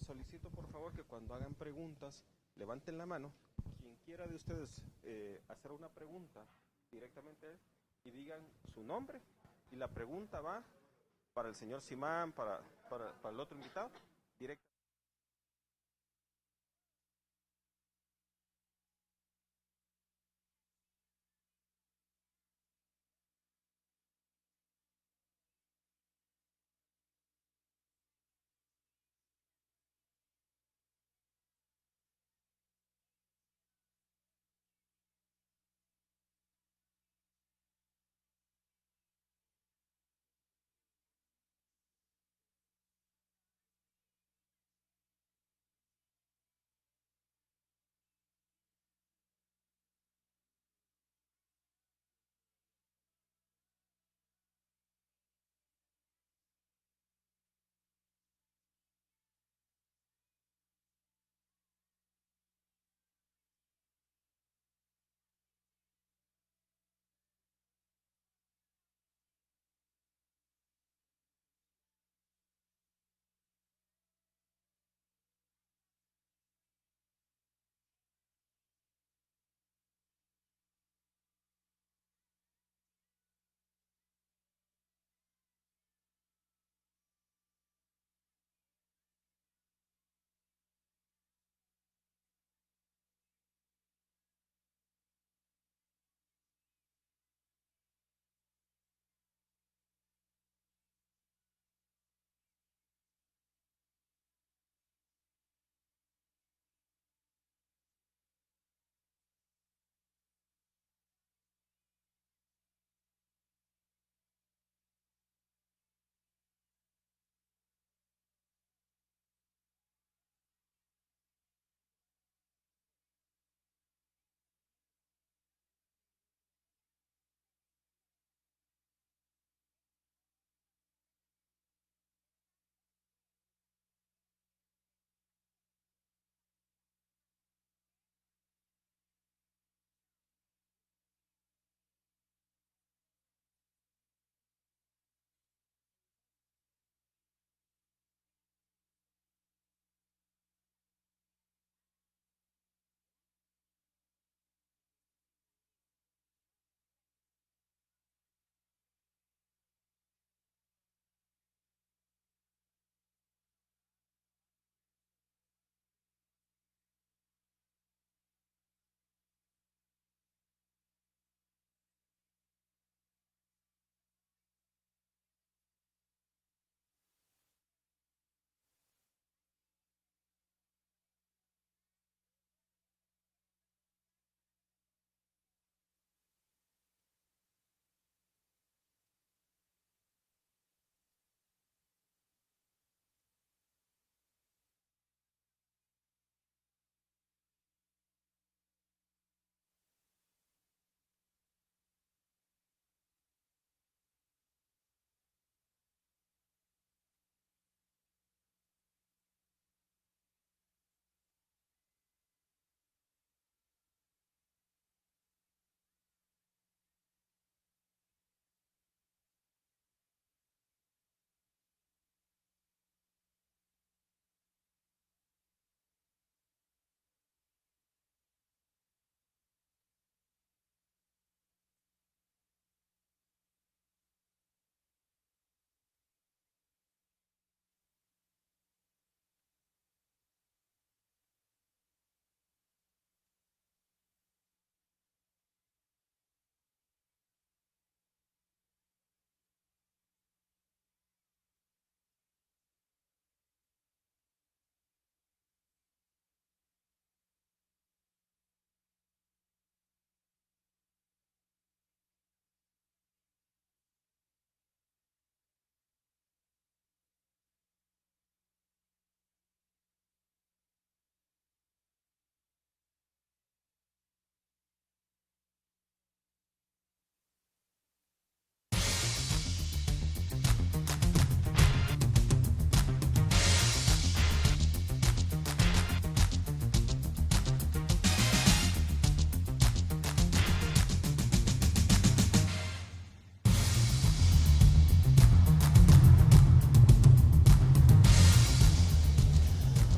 solicito por favor que cuando hagan preguntas levanten la mano. Quien quiera de ustedes hacer una pregunta directamente a él y digan su nombre y la pregunta va para el señor Simán, para el otro invitado, directamente.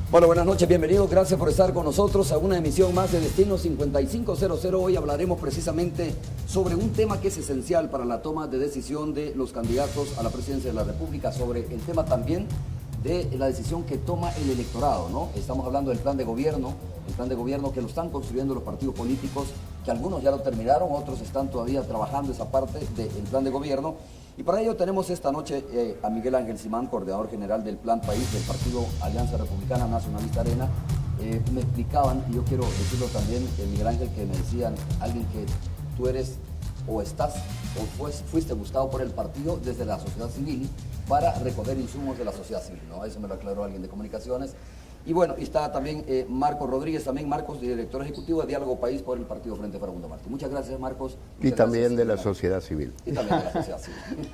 Bueno, buenas noches, bienvenidos, gracias por estar con nosotros a una emisión más de Destino 5500. Hoy hablaremos precisamente sobre un tema que es esencial para la toma de decisión de los candidatos a la presidencia de la República, sobre el tema también de la decisión que toma el electorado, ¿no? Estamos hablando del plan de gobierno, el plan de gobierno que lo están construyendo los partidos políticos, que algunos ya lo terminaron, otros están todavía trabajando esa parte del plan de gobierno. Y para ello tenemos esta noche a Miguel Ángel Simán, coordinador general del Plan País del Partido Alianza Republicana Nacionalista Arena. Me explicaban, y yo quiero decirlo también, Miguel Ángel, que me decían, alguien que tú eres o estás o fuiste buscado por el partido desde la sociedad civil para recoger insumos de la sociedad civil, ¿no? Eso me lo aclaró alguien de comunicaciones. Y bueno, y está también Marcos Rodríguez, también Marcos, director ejecutivo de Diálogo País por el Partido Frente Farabundo Martí. Muchas gracias, Marcos. Y también de la sociedad civil. Y también de la sociedad civil.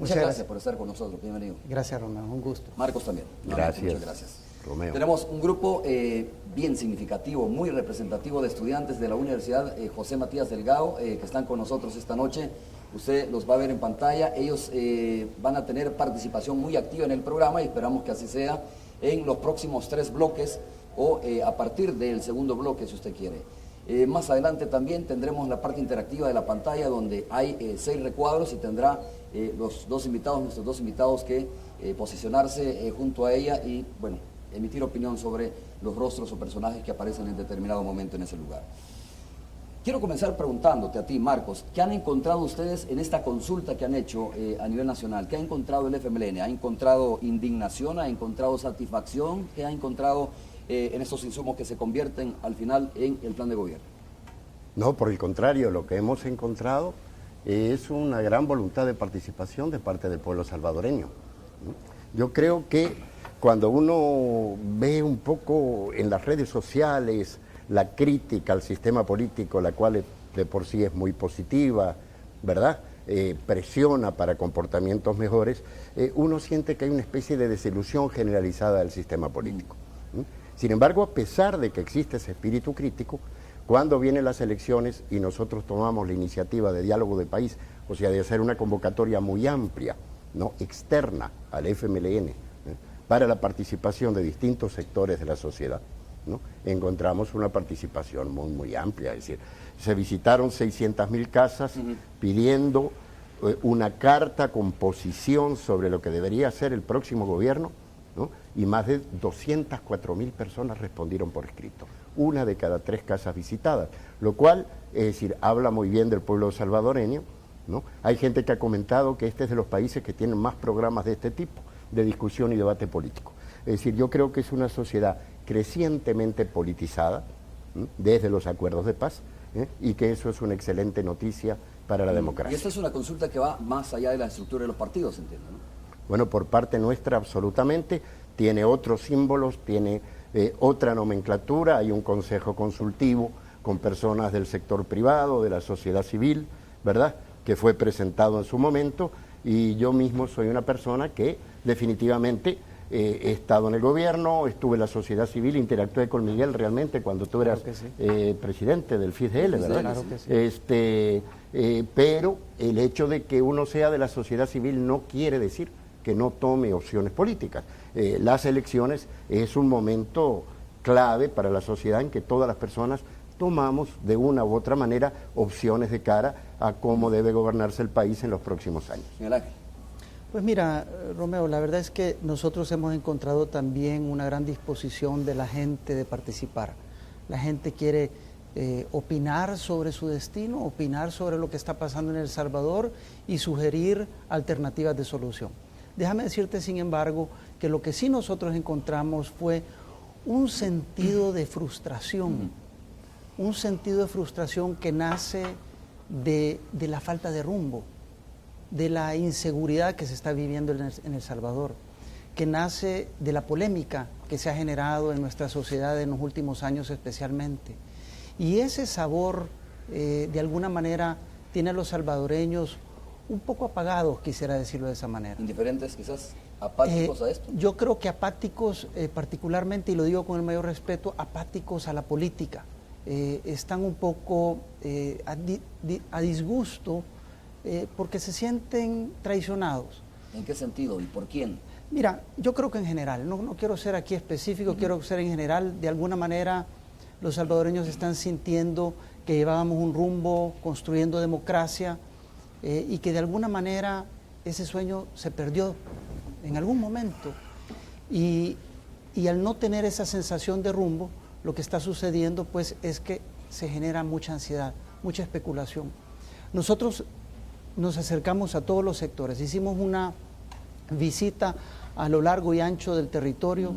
Muchas gracias por estar con nosotros, bienvenido. Gracias, Romeo, un gusto. Marcos también. Gracias. Muchas gracias. Romeo. Tenemos un grupo bien significativo, muy representativo de estudiantes de la Universidad José Matías Delgado, que están con nosotros esta noche. Usted los va a ver en pantalla. Ellos van a tener participación muy activa en el programa y esperamos que así sea en los próximos 3 bloques o a partir del segundo bloque, si usted quiere. Más adelante también tendremos la parte interactiva de la pantalla, donde hay 6 recuadros y tendrá nuestros dos invitados que posicionarse junto a ella y, bueno, emitir opinión sobre los rostros o personajes que aparecen en determinado momento en ese lugar. Quiero comenzar preguntándote a ti, Marcos, ¿qué han encontrado ustedes en esta consulta que han hecho a nivel nacional? ¿Qué ha encontrado el FMLN? ¿Ha encontrado indignación? ¿Ha encontrado satisfacción? ¿Qué ha encontrado en estos insumos que se convierten al final en el plan de gobierno? No, por el contrario, lo que hemos encontrado es una gran voluntad de participación de parte del pueblo salvadoreño. Yo creo que cuando uno ve un poco en las redes sociales la crítica al sistema político, la cual de por sí es muy positiva, ¿verdad? Presiona para comportamientos mejores, uno siente que hay una especie de desilusión generalizada del sistema político. Sin embargo, a pesar de que existe ese espíritu crítico, cuando vienen las elecciones y nosotros tomamos la iniciativa de diálogo de país, o sea, de hacer una convocatoria muy amplia, ¿no?, externa al FMLN, para la participación de distintos sectores de la sociedad, ¿no?, encontramos una participación muy, muy amplia. Es decir, se visitaron 600.000 casas pidiendo una carta con posición sobre lo que debería ser el próximo gobierno, ¿no?, y más de 204.000 personas respondieron por escrito, 1 de cada 3 casas visitadas, lo cual, es decir, habla muy bien del pueblo salvadoreño, ¿no? Hay gente que ha comentado que este es de los países que tienen más programas de este tipo, de discusión y debate político. Es decir, yo creo que es una sociedad crecientemente politizada, desde los acuerdos de paz, y que eso es una excelente noticia para la democracia. Y esta es una consulta que va más allá de la estructura de los partidos, entiendo, ¿no? Bueno, por parte nuestra absolutamente, tiene otros símbolos, tiene otra nomenclatura, hay un consejo consultivo con personas del sector privado, de la sociedad civil, ¿verdad?, que fue presentado en su momento, y yo mismo soy una persona que definitivamente he estado en el gobierno, estuve en la sociedad civil, interactué con Miguel realmente cuando tú eras presidente del FISDL, ¿verdad? Claro que sí. Pero el hecho de que uno sea de la sociedad civil no quiere decir que no tome opciones políticas. Las elecciones es un momento clave para la sociedad en que todas las personas tomamos de una u otra manera opciones de cara a cómo debe gobernarse el país en los próximos años. Pues mira, Romeo, la verdad es que nosotros hemos encontrado también una gran disposición de la gente de participar. La gente quiere opinar sobre su destino, opinar sobre lo que está pasando en El Salvador y sugerir alternativas de solución. Déjame decirte, sin embargo, que lo que sí nosotros encontramos fue un sentido de frustración, que nace de la falta de rumbo, de la inseguridad que se está viviendo en El Salvador, que nace de la polémica que se ha generado en nuestra sociedad en los últimos años especialmente. Y ese sabor, de alguna manera, tiene a los salvadoreños un poco apagados, quisiera decirlo de esa manera. ¿Indiferentes quizás? ¿Apáticos a esto? Yo creo que apáticos particularmente, y lo digo con el mayor respeto, apáticos a la política. Están un poco a disgusto porque se sienten traicionados. ¿En qué sentido y por quién? Mira, yo creo que en general, no quiero ser aquí específico, quiero ser en general, de alguna manera los salvadoreños están sintiendo que llevábamos un rumbo construyendo democracia y que de alguna manera ese sueño se perdió en algún momento. Y al no tener esa sensación de rumbo, lo que está sucediendo pues es que se genera mucha ansiedad, mucha especulación. Nosotros nos acercamos a todos los sectores, hicimos una visita a lo largo y ancho del territorio,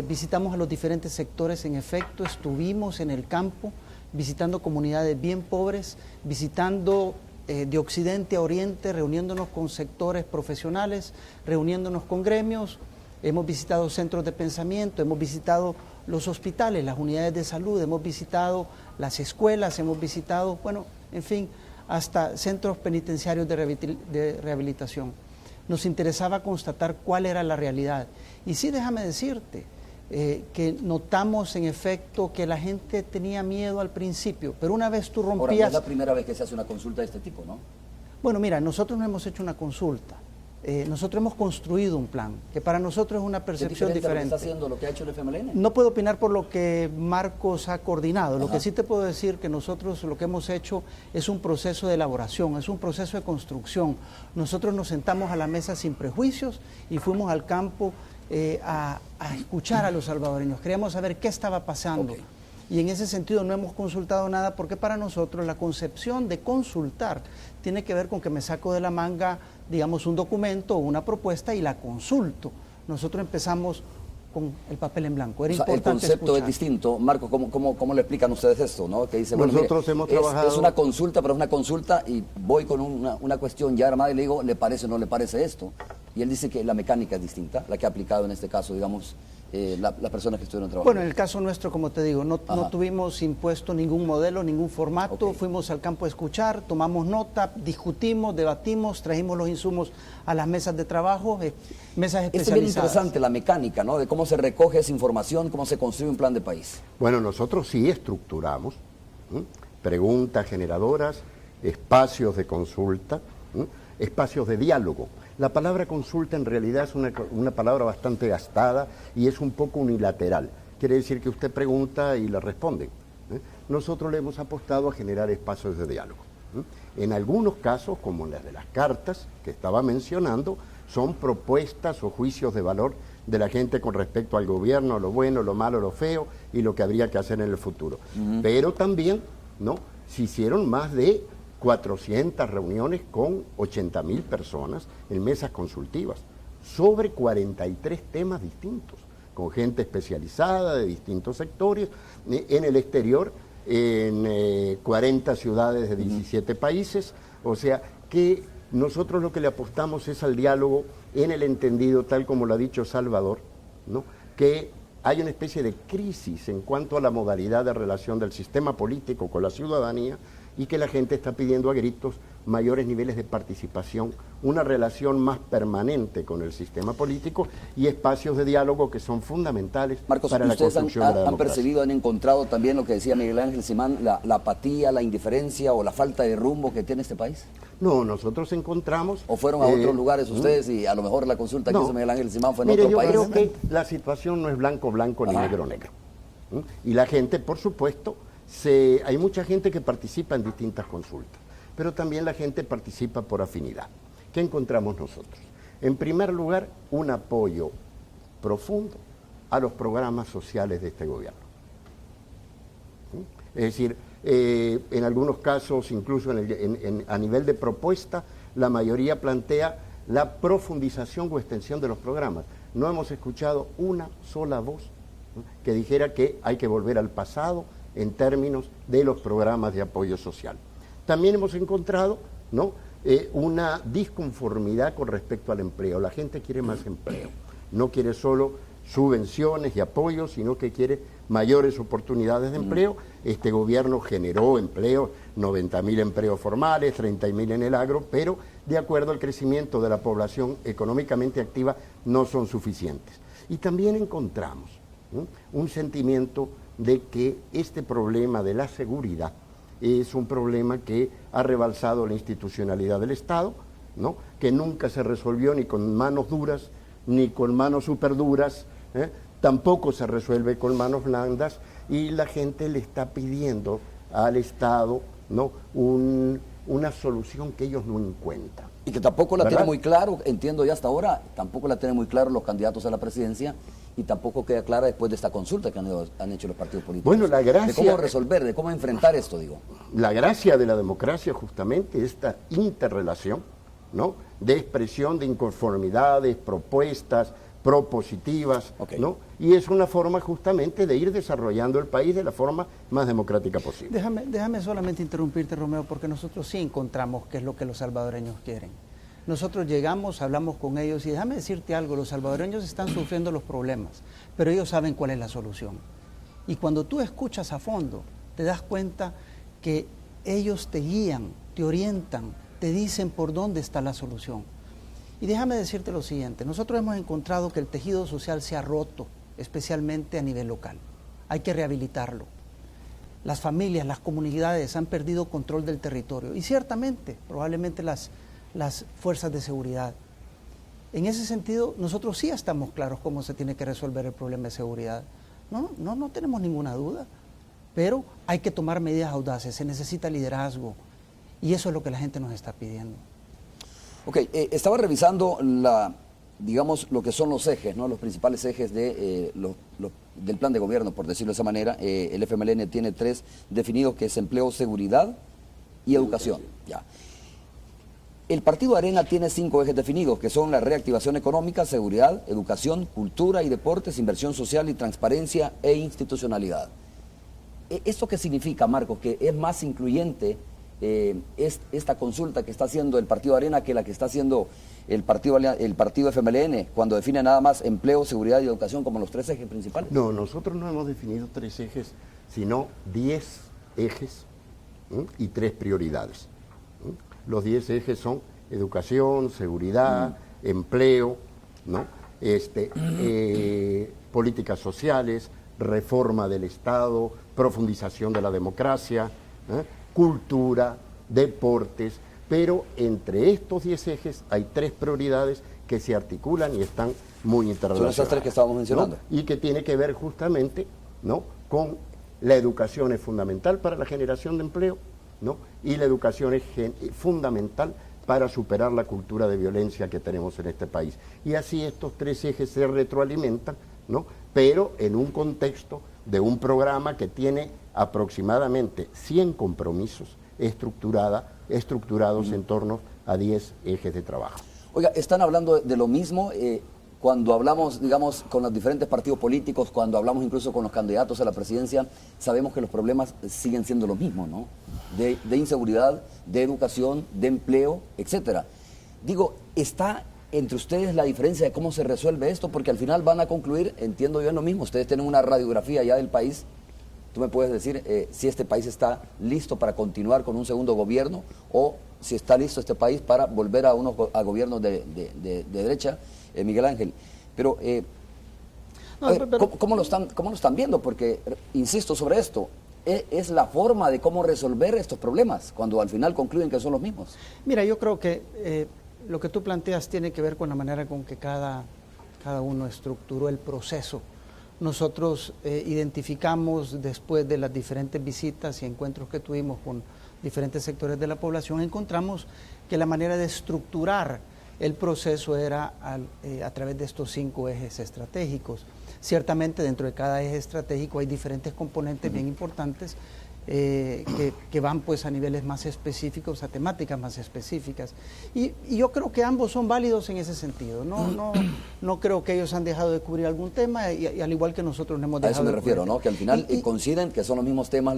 visitamos a los diferentes sectores, en efecto, estuvimos en el campo, visitando comunidades bien pobres, visitando de occidente a oriente, reuniéndonos con sectores profesionales, reuniéndonos con gremios, hemos visitado centros de pensamiento, hemos visitado los hospitales, las unidades de salud, hemos visitado las escuelas, hemos visitado, bueno, en fin, hasta centros penitenciarios de rehabilitación. Nos interesaba constatar cuál era la realidad. Y sí, déjame decirte que notamos en efecto que la gente tenía miedo al principio, pero una vez tú rompías... Ahora, no es la primera vez que se hace una consulta de este tipo, ¿no? Bueno, mira, nosotros no hemos hecho una consulta. Nosotros hemos construido un plan, que para nosotros es una percepción diferente. ¿Qué está haciendo lo que ha hecho el FMLN? No puedo opinar por lo que Marcos ha coordinado. Lo que sí te puedo decir que nosotros lo que hemos hecho es un proceso de elaboración, es un proceso de construcción. Nosotros nos sentamos a la mesa sin prejuicios y fuimos al campo a escuchar a los salvadoreños. Queríamos saber qué estaba pasando. Okay. Y en ese sentido no hemos consultado nada porque para nosotros la concepción de consultar tiene que ver con que me saco de la manga, digamos, un documento o una propuesta y la consulto. Nosotros empezamos con el papel en blanco. Era importante el concepto escuchar. Es distinto. Marco, ¿cómo le explican ustedes esto, ¿no? Que dice, bueno, nosotros hemos trabajado... Es una consulta, pero es una consulta y voy con una cuestión ya armada y le digo, ¿le parece o no le parece esto? Y él dice que la mecánica es distinta, la que ha aplicado en este caso, digamos, las personas que estuvieron trabajando. Bueno, en el caso nuestro, como te digo, no tuvimos impuesto ningún modelo, ningún formato, fuimos al campo a escuchar, tomamos nota, discutimos, debatimos, trajimos los insumos a las mesas de trabajo, mesas especializadas. Es bien interesante la mecánica, ¿no? De cómo se recoge esa información, cómo se construye un plan de país. Bueno, nosotros sí estructuramos preguntas generadoras, espacios de consulta, espacios de diálogo. La palabra consulta en realidad es una palabra bastante gastada y es un poco unilateral. Quiere decir que usted pregunta y le responden. Nosotros le hemos apostado a generar espacios de diálogo. En algunos casos, como las de las cartas que estaba mencionando, son propuestas o juicios de valor de la gente con respecto al gobierno, lo bueno, lo malo, lo feo y lo que habría que hacer en el futuro. Pero también, ¿no?, se hicieron más de 400 reuniones con 80.000 personas en mesas consultivas sobre 43 temas distintos, con gente especializada de distintos sectores, en el exterior, en 40 ciudades de 17 países, o sea que nosotros lo que le apostamos es al diálogo en el entendido, tal como lo ha dicho Salvador, ¿no?, que hay una especie de crisis en cuanto a la modalidad de relación del sistema político con la ciudadanía y que la gente está pidiendo a gritos mayores niveles de participación, una relación más permanente con el sistema político y espacios de diálogo que son fundamentales Marcos, para la construcción de la democracia. ¿Han percibido, han encontrado también lo que decía Miguel Ángel Simán, la apatía, la indiferencia o la falta de rumbo que tiene este país? No, nosotros encontramos... ¿O fueron a otros lugares ustedes y a lo mejor la consulta que hizo Miguel Ángel Simán fue en otro país? Yo creo que la situación no es blanco ni negro. Y la gente, por supuesto, hay mucha gente que participa en distintas consultas, pero también la gente participa por afinidad. ¿Qué encontramos nosotros? En primer lugar, un apoyo profundo a los programas sociales de este gobierno. Es decir, en algunos casos, incluso a nivel de propuesta, la mayoría plantea la profundización o extensión de los programas. No hemos escuchado una sola voz que dijera que hay que volver al pasado en términos de los programas de apoyo social. También hemos encontrado, ¿no?, una disconformidad con respecto al empleo. La gente quiere más empleo, no quiere solo subvenciones y apoyos, sino que quiere mayores oportunidades de empleo. Este gobierno generó empleo, 90.000 empleos formales, 30.000 en el agro, pero de acuerdo al crecimiento de la población económicamente activa no son suficientes. Y también encontramos un sentimiento de que este problema de la seguridad es un problema que ha rebalsado la institucionalidad del Estado, ¿no?, que nunca se resolvió ni con manos duras, ni con manos súper duras, tampoco se resuelve con manos blandas, y la gente le está pidiendo al Estado, ¿no?, una solución que ellos no encuentran. Y que tampoco la ¿verdad? tiene muy claro, entiendo ya hasta ahora, tampoco la tienen muy claro los candidatos a la presidencia, y tampoco queda clara después de esta consulta que han hecho los partidos políticos. Bueno, la gracia... De cómo resolver, de cómo enfrentar esto, digo. La gracia de la democracia justamente esta interrelación, ¿no?, de expresión de inconformidades, propuestas propositivas, Okay. ¿no? Y es una forma justamente de ir desarrollando el país de la forma más democrática posible. Déjame solamente interrumpirte, Romeo, porque nosotros sí encontramos qué es lo que los salvadoreños quieren. Nosotros llegamos, hablamos con ellos y déjame decirte algo, los salvadoreños están sufriendo los problemas, pero ellos saben cuál es la solución. Y cuando tú escuchas a fondo, te das cuenta que ellos te guían, te orientan, te dicen por dónde está la solución. Y déjame decirte lo siguiente, nosotros hemos encontrado que el tejido social se ha roto, especialmente a nivel local. Hay que rehabilitarlo. Las familias, las comunidades han perdido control del territorio y ciertamente, probablemente las fuerzas de seguridad. En ese sentido, nosotros sí estamos claros cómo se tiene que resolver el problema de seguridad. No tenemos ninguna duda, pero hay que tomar medidas audaces, se necesita liderazgo y eso es lo que la gente nos está pidiendo. Ok, estaba revisando digamos, lo que son los ejes, ¿no?, los principales ejes del plan de gobierno, por decirlo de esa manera. El FMLN tiene 3 definidos, que es empleo, seguridad y educación. Ya. El Partido Arena tiene 5 ejes definidos, que son la reactivación económica, seguridad, educación, cultura y deportes, inversión social y transparencia e institucionalidad. ¿Esto qué significa, Marcos? Que es más incluyente esta consulta que está haciendo el Partido Arena que la que está haciendo el partido FMLN, cuando define nada más empleo, seguridad y educación como los 3 ejes principales. No, nosotros no hemos definido 3 ejes, sino 10 ejes y 3 prioridades. Los 10 ejes son educación, seguridad, empleo, ¿no?, políticas sociales, reforma del Estado, profundización de la democracia, cultura, deportes, pero entre estos 10 ejes hay 3 prioridades que se articulan y están muy interrelacionadas. Son esas 3 que estábamos mencionando. ¿No? Y que tiene que ver justamente, ¿no?, con la educación es fundamental para la generación de empleo, ¿no?, y la educación es fundamental para superar la cultura de violencia que tenemos en este país. Y así estos 3 ejes se retroalimentan, ¿no?, pero en un contexto de un programa que tiene aproximadamente 100 compromisos estructurados en torno a 10 ejes de trabajo. Oiga, están hablando de lo mismo cuando hablamos, digamos, con los diferentes partidos políticos, cuando hablamos incluso con los candidatos a la presidencia, sabemos que los problemas siguen siendo los mismos, ¿no? De inseguridad, de educación, de empleo, etcétera. Digo, ¿está entre ustedes la diferencia de cómo se resuelve esto? Porque al final van a concluir, entiendo yo, en lo mismo. Ustedes tienen una radiografía ya del país. Tú me puedes decir si este país está listo para continuar con un segundo gobierno o si está listo este país para volver a gobiernos de derecha, Miguel Ángel. Pero, ¿cómo lo están viendo? Porque, insisto sobre esto, es la forma de cómo resolver estos problemas cuando al final concluyen que son los mismos. Mira, yo creo que lo que tú planteas tiene que ver con la manera con que cada uno estructuró el proceso. Nosotros identificamos, después de las diferentes visitas y encuentros que tuvimos con diferentes sectores de la población, encontramos que la manera de estructurar el proceso era a través de estos 5 ejes estratégicos. Ciertamente dentro de cada eje estratégico hay diferentes componentes bien importantes que van pues a niveles más específicos, a temáticas más específicas. Y yo creo que ambos son válidos en ese sentido. No creo que ellos han dejado de cubrir algún tema y al igual que nosotros no hemos dejado de cubrir. A eso me refiero, ¿no? Que al final coinciden que son los mismos temas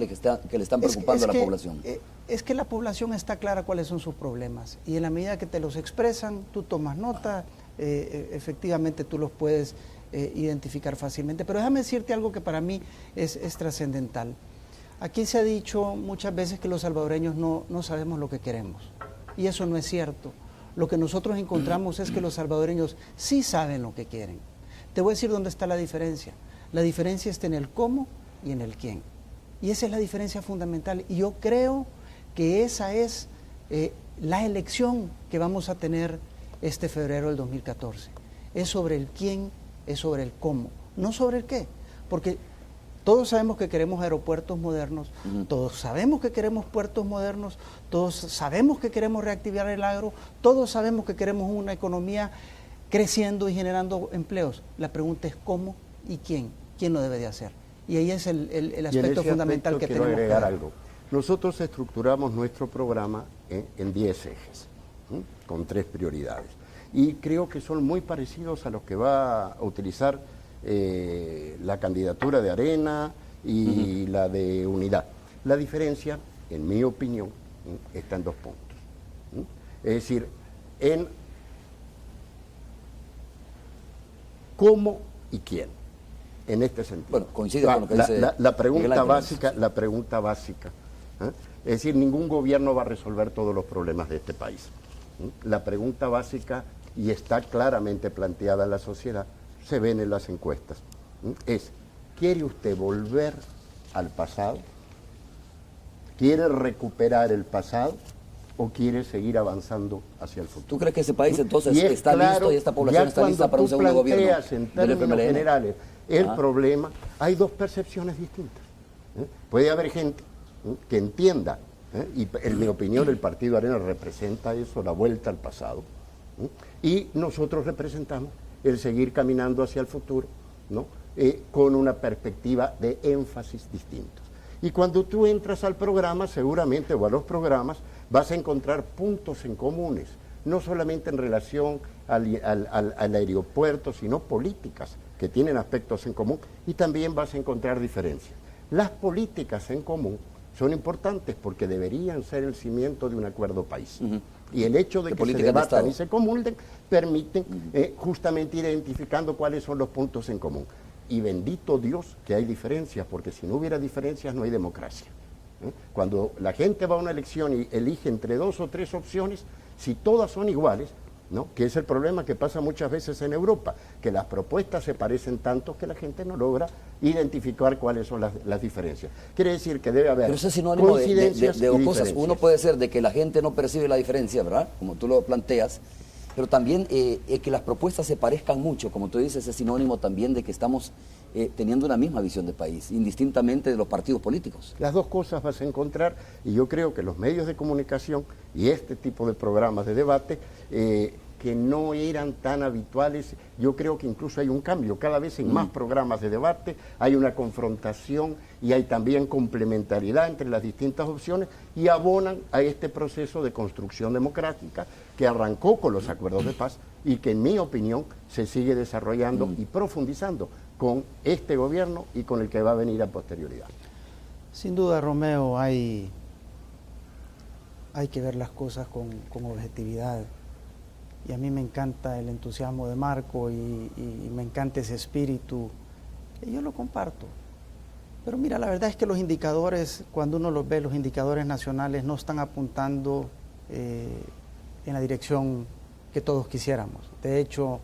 que le están preocupando a la población. Es que la población está clara cuáles son sus problemas y en la medida que te los expresan, tú tomas nota, efectivamente tú los puedes identificar fácilmente. Pero déjame decirte algo que para mí es trascendental. Aquí se ha dicho muchas veces que los salvadoreños no sabemos lo que queremos, y eso no es cierto. Lo que nosotros encontramos es que los salvadoreños sí saben lo que quieren. Te voy a decir dónde está la diferencia. La diferencia está en el cómo y en el quién. Y esa es la diferencia fundamental. Y yo creo que esa es la elección que vamos a tener este febrero del 2014. es sobre el quién, es sobre el cómo, no sobre el qué, porque todos sabemos que queremos aeropuertos modernos, todos sabemos que queremos puertos modernos, todos sabemos que queremos reactivar el agro, todos sabemos que queremos una economía creciendo y generando empleos. La pregunta es cómo y quién lo debe de hacer. Y ahí es el aspecto fundamental que tenemos que agregar ver. algo. Nosotros estructuramos nuestro programa en 10 ejes, con 3 prioridades. Y creo que son muy parecidos a los que va a utilizar la candidatura de Arena y la de Unidad. La diferencia, en mi opinión, está en 2 puntos. Es decir, en cómo y quién, en este sentido. Bueno, coincide con lo que dice la pregunta Miguel básica, Ángel. la pregunta básica. Es decir, ningún gobierno va a resolver todos los problemas de este país. La pregunta básica, y está claramente planteada en la sociedad, se ven en las encuestas, es: ¿quiere usted volver al pasado? ¿Quiere recuperar el pasado? ¿O quiere seguir avanzando hacia el futuro? ¿Tú crees que ese país entonces Y es está listo y esta población está lista para un segundo gobierno? Ya cuando tú planteas en términos generales el problema, hay 2 percepciones distintas. Puede haber gente que entienda, y en mi opinión el Partido Arena representa eso, la vuelta al pasado, y nosotros representamos el seguir caminando hacia el futuro, ¿no? Con una perspectiva de énfasis distintos. Y cuando tú entras al programa, seguramente, o a los programas, vas a encontrar puntos en comunes, no solamente en relación al aeropuerto, sino políticas que tienen aspectos en común, y también vas a encontrar diferencias. Las políticas en común son importantes porque deberían ser el cimiento de un acuerdo país. Y el hecho de que se debatan y se comulguen permiten justamente ir identificando cuáles son los puntos en común. Y bendito Dios que hay diferencias, porque si no hubiera diferencias no hay democracia. Cuando la gente va a una elección y elige entre 2 o 3 opciones, si todas son iguales, ¿no? Que es el problema que pasa muchas veces en Europa, que las propuestas se parecen tanto que la gente no logra identificar cuáles son las diferencias. Quiere decir que debe haber Pero eso es sinónimo coincidencias de y cosas. diferencias. Uno puede ser de que la gente no percibe la diferencia, ¿verdad? Como tú lo planteas, pero también que las propuestas se parezcan mucho, como tú dices, es sinónimo también de que estamos teniendo una misma visión de país, indistintamente de los partidos políticos. Las 2 cosas vas a encontrar, y yo creo que los medios de comunicación y este tipo de programas de debate, que no eran tan habituales, yo creo que incluso hay un cambio, cada vez en más programas de debate hay una confrontación y hay también complementariedad entre las distintas opciones y abonan a este proceso de construcción democrática que arrancó con los acuerdos de paz y que en mi opinión se sigue desarrollando y profundizando con este gobierno y con el que va a venir a posterioridad. Sin duda, Romeo, hay que ver las cosas con objetividad. Y a mí me encanta el entusiasmo de Marco y me encanta ese espíritu. Y yo lo comparto. Pero mira, la verdad es que los indicadores, cuando uno los ve, los indicadores nacionales no están apuntando en la dirección que todos quisiéramos. De hecho,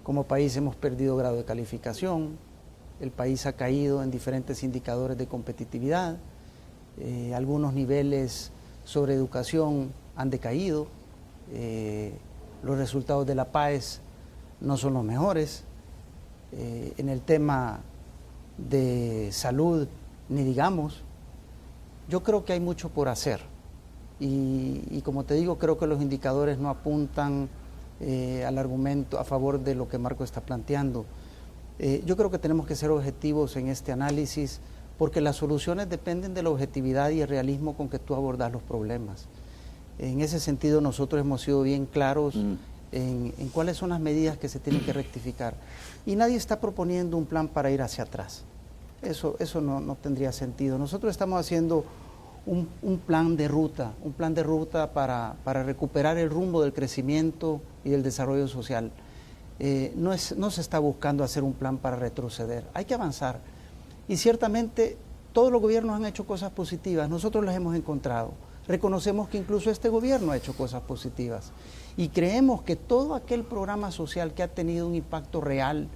como país hemos perdido grado de calificación, el país ha caído en diferentes indicadores de competitividad, algunos niveles sobre educación han decaído, los resultados de la PAES no son los mejores, en el tema de salud ni digamos. Yo creo que hay mucho por hacer y como te digo, creo que los indicadores no apuntan al argumento a favor de lo que Marco está planteando. Yo creo que tenemos que ser objetivos en este análisis porque las soluciones dependen de la objetividad y el realismo con que tú abordas los problemas. En ese sentido nosotros hemos sido bien claros en cuáles son las medidas que se tienen que rectificar. Y nadie está proponiendo un plan para ir hacia atrás. Eso no tendría sentido. Nosotros estamos haciendo un plan de ruta, para recuperar el rumbo del crecimiento y del desarrollo social. No se está buscando hacer un plan para retroceder, hay que avanzar. Y ciertamente todos los gobiernos han hecho cosas positivas, nosotros las hemos encontrado. Reconocemos que incluso este gobierno ha hecho cosas positivas y creemos que todo aquel programa social que ha tenido un impacto real,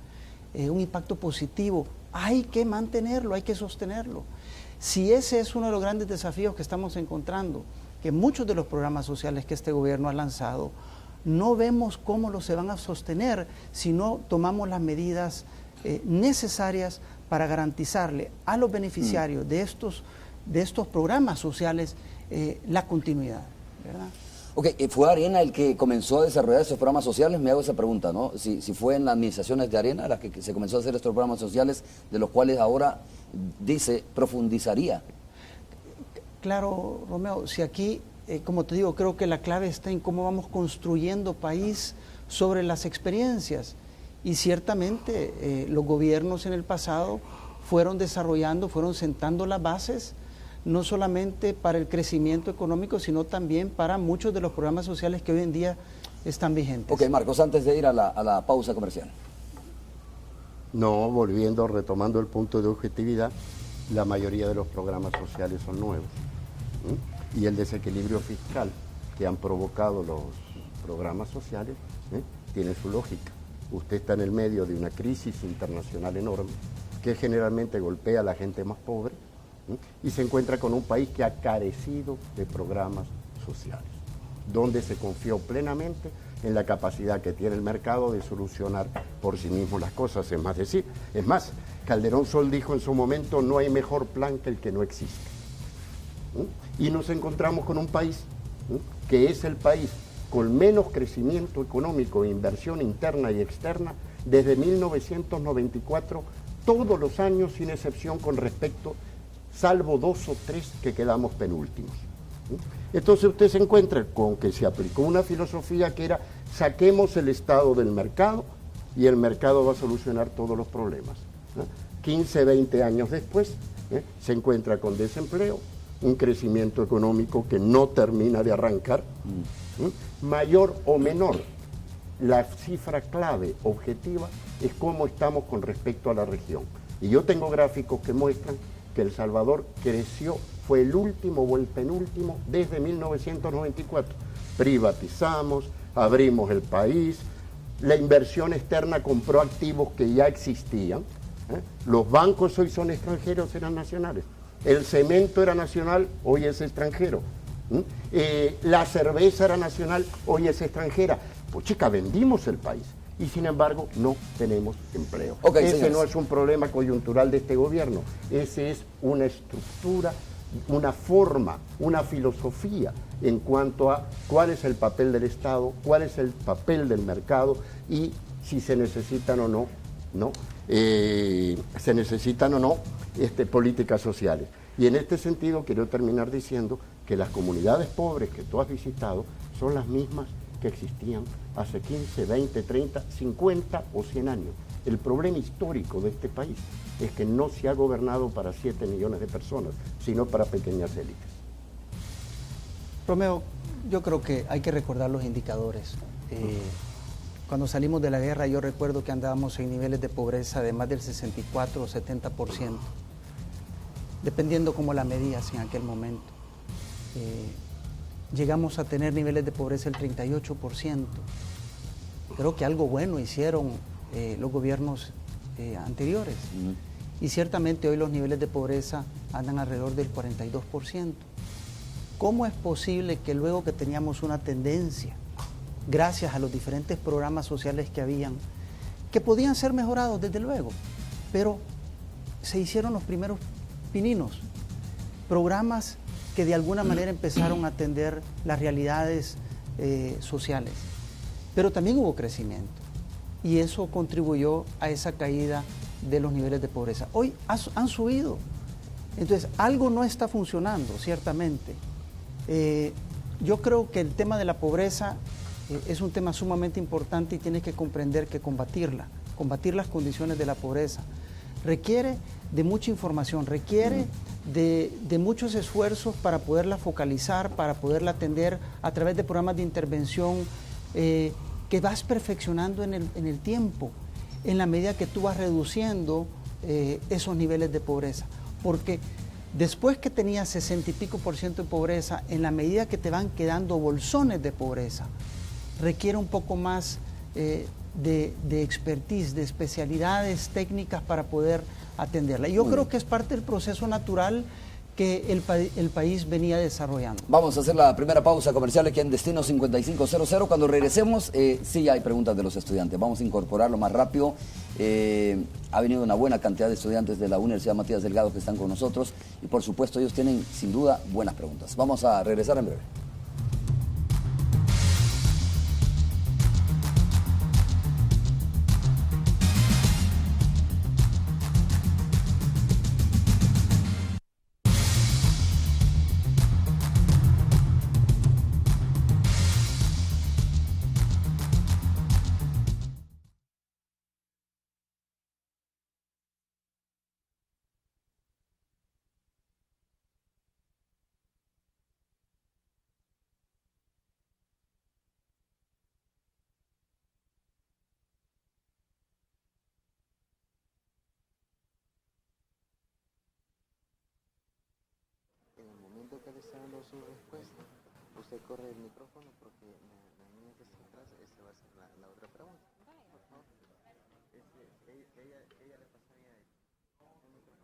un impacto positivo, hay que mantenerlo, hay que sostenerlo. Si ese es uno de los grandes desafíos que estamos encontrando, que muchos de los programas sociales que este gobierno ha lanzado no vemos cómo se van a sostener si no tomamos las medidas necesarias para garantizarle a los beneficiarios de estos programas sociales la continuidad, ¿verdad? Ok, ¿fue Arena el que comenzó a desarrollar esos programas sociales? Me hago esa pregunta, ¿no? Si fue en las administraciones de Arena la que se comenzó a hacer estos programas sociales, de los cuales ahora dice profundizaría. Claro, Romeo, si aquí, como te digo, creo que la clave está en cómo vamos construyendo país sobre las experiencias. Y ciertamente los gobiernos en el pasado fueron desarrollando, fueron sentando las bases, no solamente para el crecimiento económico, sino también para muchos de los programas sociales que hoy en día están vigentes. Ok, Marcos, antes de ir a la pausa comercial. No, retomando el punto de objetividad, la mayoría de los programas sociales son nuevos. Y el desequilibrio fiscal que han provocado los programas sociales tiene su lógica. Usted está en el medio de una crisis internacional enorme que generalmente golpea a la gente más pobre y se encuentra con un país que ha carecido de programas sociales, donde se confió plenamente en la capacidad que tiene el mercado de solucionar por sí mismo las cosas. Es más, Calderón Sol dijo en su momento, no hay mejor plan que el que no existe. Y nos encontramos con un país que es el país con menos crecimiento económico e inversión interna y externa desde 1994, todos los años sin excepción con respecto, salvo 2 o 3 que quedamos penúltimos. Entonces usted se encuentra con que se aplicó una filosofía que era saquemos el Estado del mercado y el mercado va a solucionar todos los problemas. 15, 20 años después se encuentra con desempleo, un crecimiento económico que no termina de arrancar, mayor o menor. La cifra clave, objetiva, es cómo estamos con respecto a la región. Y yo tengo gráficos que muestran que El Salvador creció, fue el último o el penúltimo desde 1994. Privatizamos, abrimos el país, la inversión externa compró activos que ya existían. Los bancos hoy son extranjeros, eran nacionales. El cemento era nacional, hoy es extranjero. La cerveza era nacional, hoy es extranjera. Pues chica, vendimos el país y sin embargo no tenemos empleo. Ese señores, no es un problema coyuntural de este gobierno, ese es una estructura, una forma, una filosofía en cuanto a cuál es el papel del Estado, cuál es el papel del mercado y si se necesitan o no, políticas sociales. Y en este sentido quiero terminar diciendo que las comunidades pobres que tú has visitado son las mismas que existían hace 15, 20, 30, 50 o 100 años. El problema histórico de este país es que no se ha gobernado para 7 millones de personas, sino para pequeñas élites. Romeo, yo creo que hay que recordar los indicadores. Cuando salimos de la guerra yo recuerdo que andábamos en niveles de pobreza de más del 64 o 70%, dependiendo cómo la medías en aquel momento. Llegamos a tener niveles de pobreza del 38%. Creo que algo bueno hicieron los gobiernos anteriores. Y ciertamente hoy los niveles de pobreza andan alrededor del 42%. ¿Cómo es posible que luego que teníamos una tendencia, gracias a los diferentes programas sociales que habían, que podían ser mejorados desde luego, pero se hicieron los primeros pininos, programas que de alguna manera empezaron a atender las realidades sociales, pero también hubo crecimiento y eso contribuyó a esa caída de los niveles de pobreza. Hoy han subido, entonces algo no está funcionando, ciertamente. Yo creo que el tema de la pobreza es un tema sumamente importante y tienes que comprender que combatir las condiciones de la pobreza requiere de mucha información, requiere de muchos esfuerzos para poderla focalizar, para poderla atender a través de programas de intervención que vas perfeccionando en el tiempo, en la medida que tú vas reduciendo esos niveles de pobreza. Porque después que tenías 60 y pico % de pobreza, en la medida que te van quedando bolsones de pobreza, requiere un poco más de expertise, de especialidades técnicas para poder atenderla. Y yo creo que es parte del proceso natural que el país venía desarrollando. Vamos a hacer la primera pausa comercial aquí en Destino 5500. Cuando regresemos, sí hay preguntas de los estudiantes. Vamos a incorporarlo más rápido. Ha venido una buena cantidad de estudiantes de la Universidad Matías Delgado que están con nosotros y por supuesto ellos tienen sin duda buenas preguntas. Vamos a regresar en breve. En el momento que le está dando su respuesta, usted corre el micrófono porque la niña que está atrás, esa va a ser la otra pregunta. Por favor. Ella le pasaría el micrófono.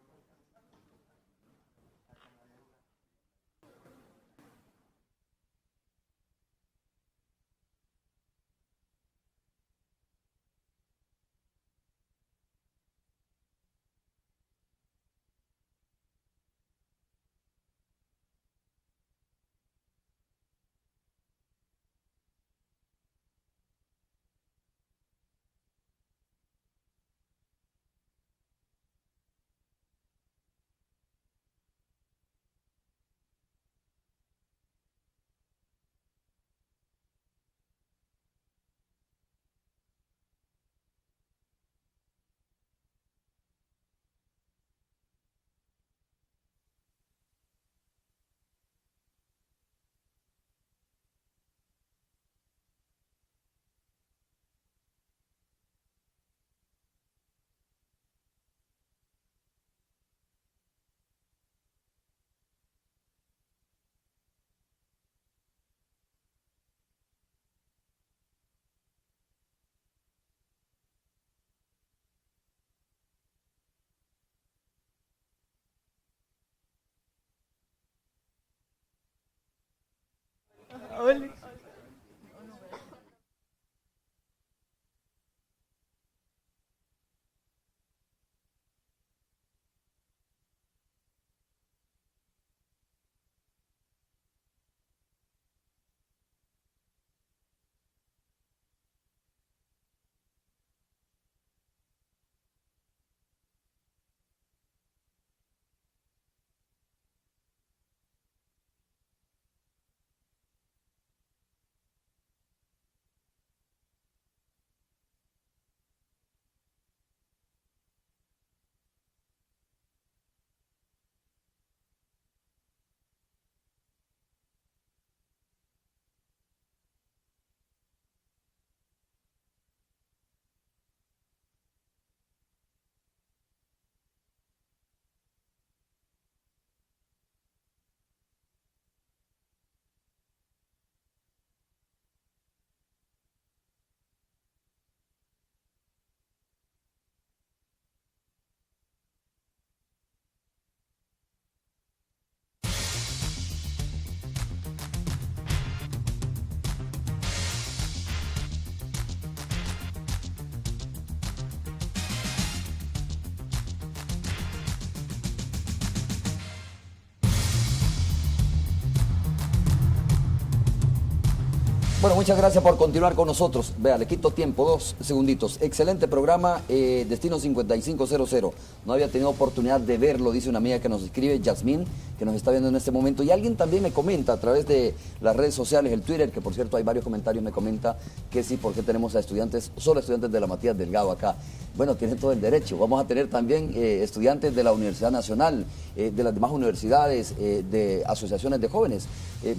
Bueno, muchas gracias por continuar con nosotros. Vea, le quito tiempo, 2 segunditos. Excelente programa, Destino 5500. No había tenido oportunidad de verlo, dice una amiga que nos escribe, Yasmín, que nos está viendo en este momento. Y alguien también me comenta a través de las redes sociales, el Twitter, que por cierto hay varios comentarios, me comenta que sí, porque tenemos a estudiantes, solo estudiantes de la Matías Delgado acá. Bueno, tienen todo el derecho. Vamos a tener también estudiantes de la Universidad Nacional, de las demás universidades, de asociaciones de jóvenes.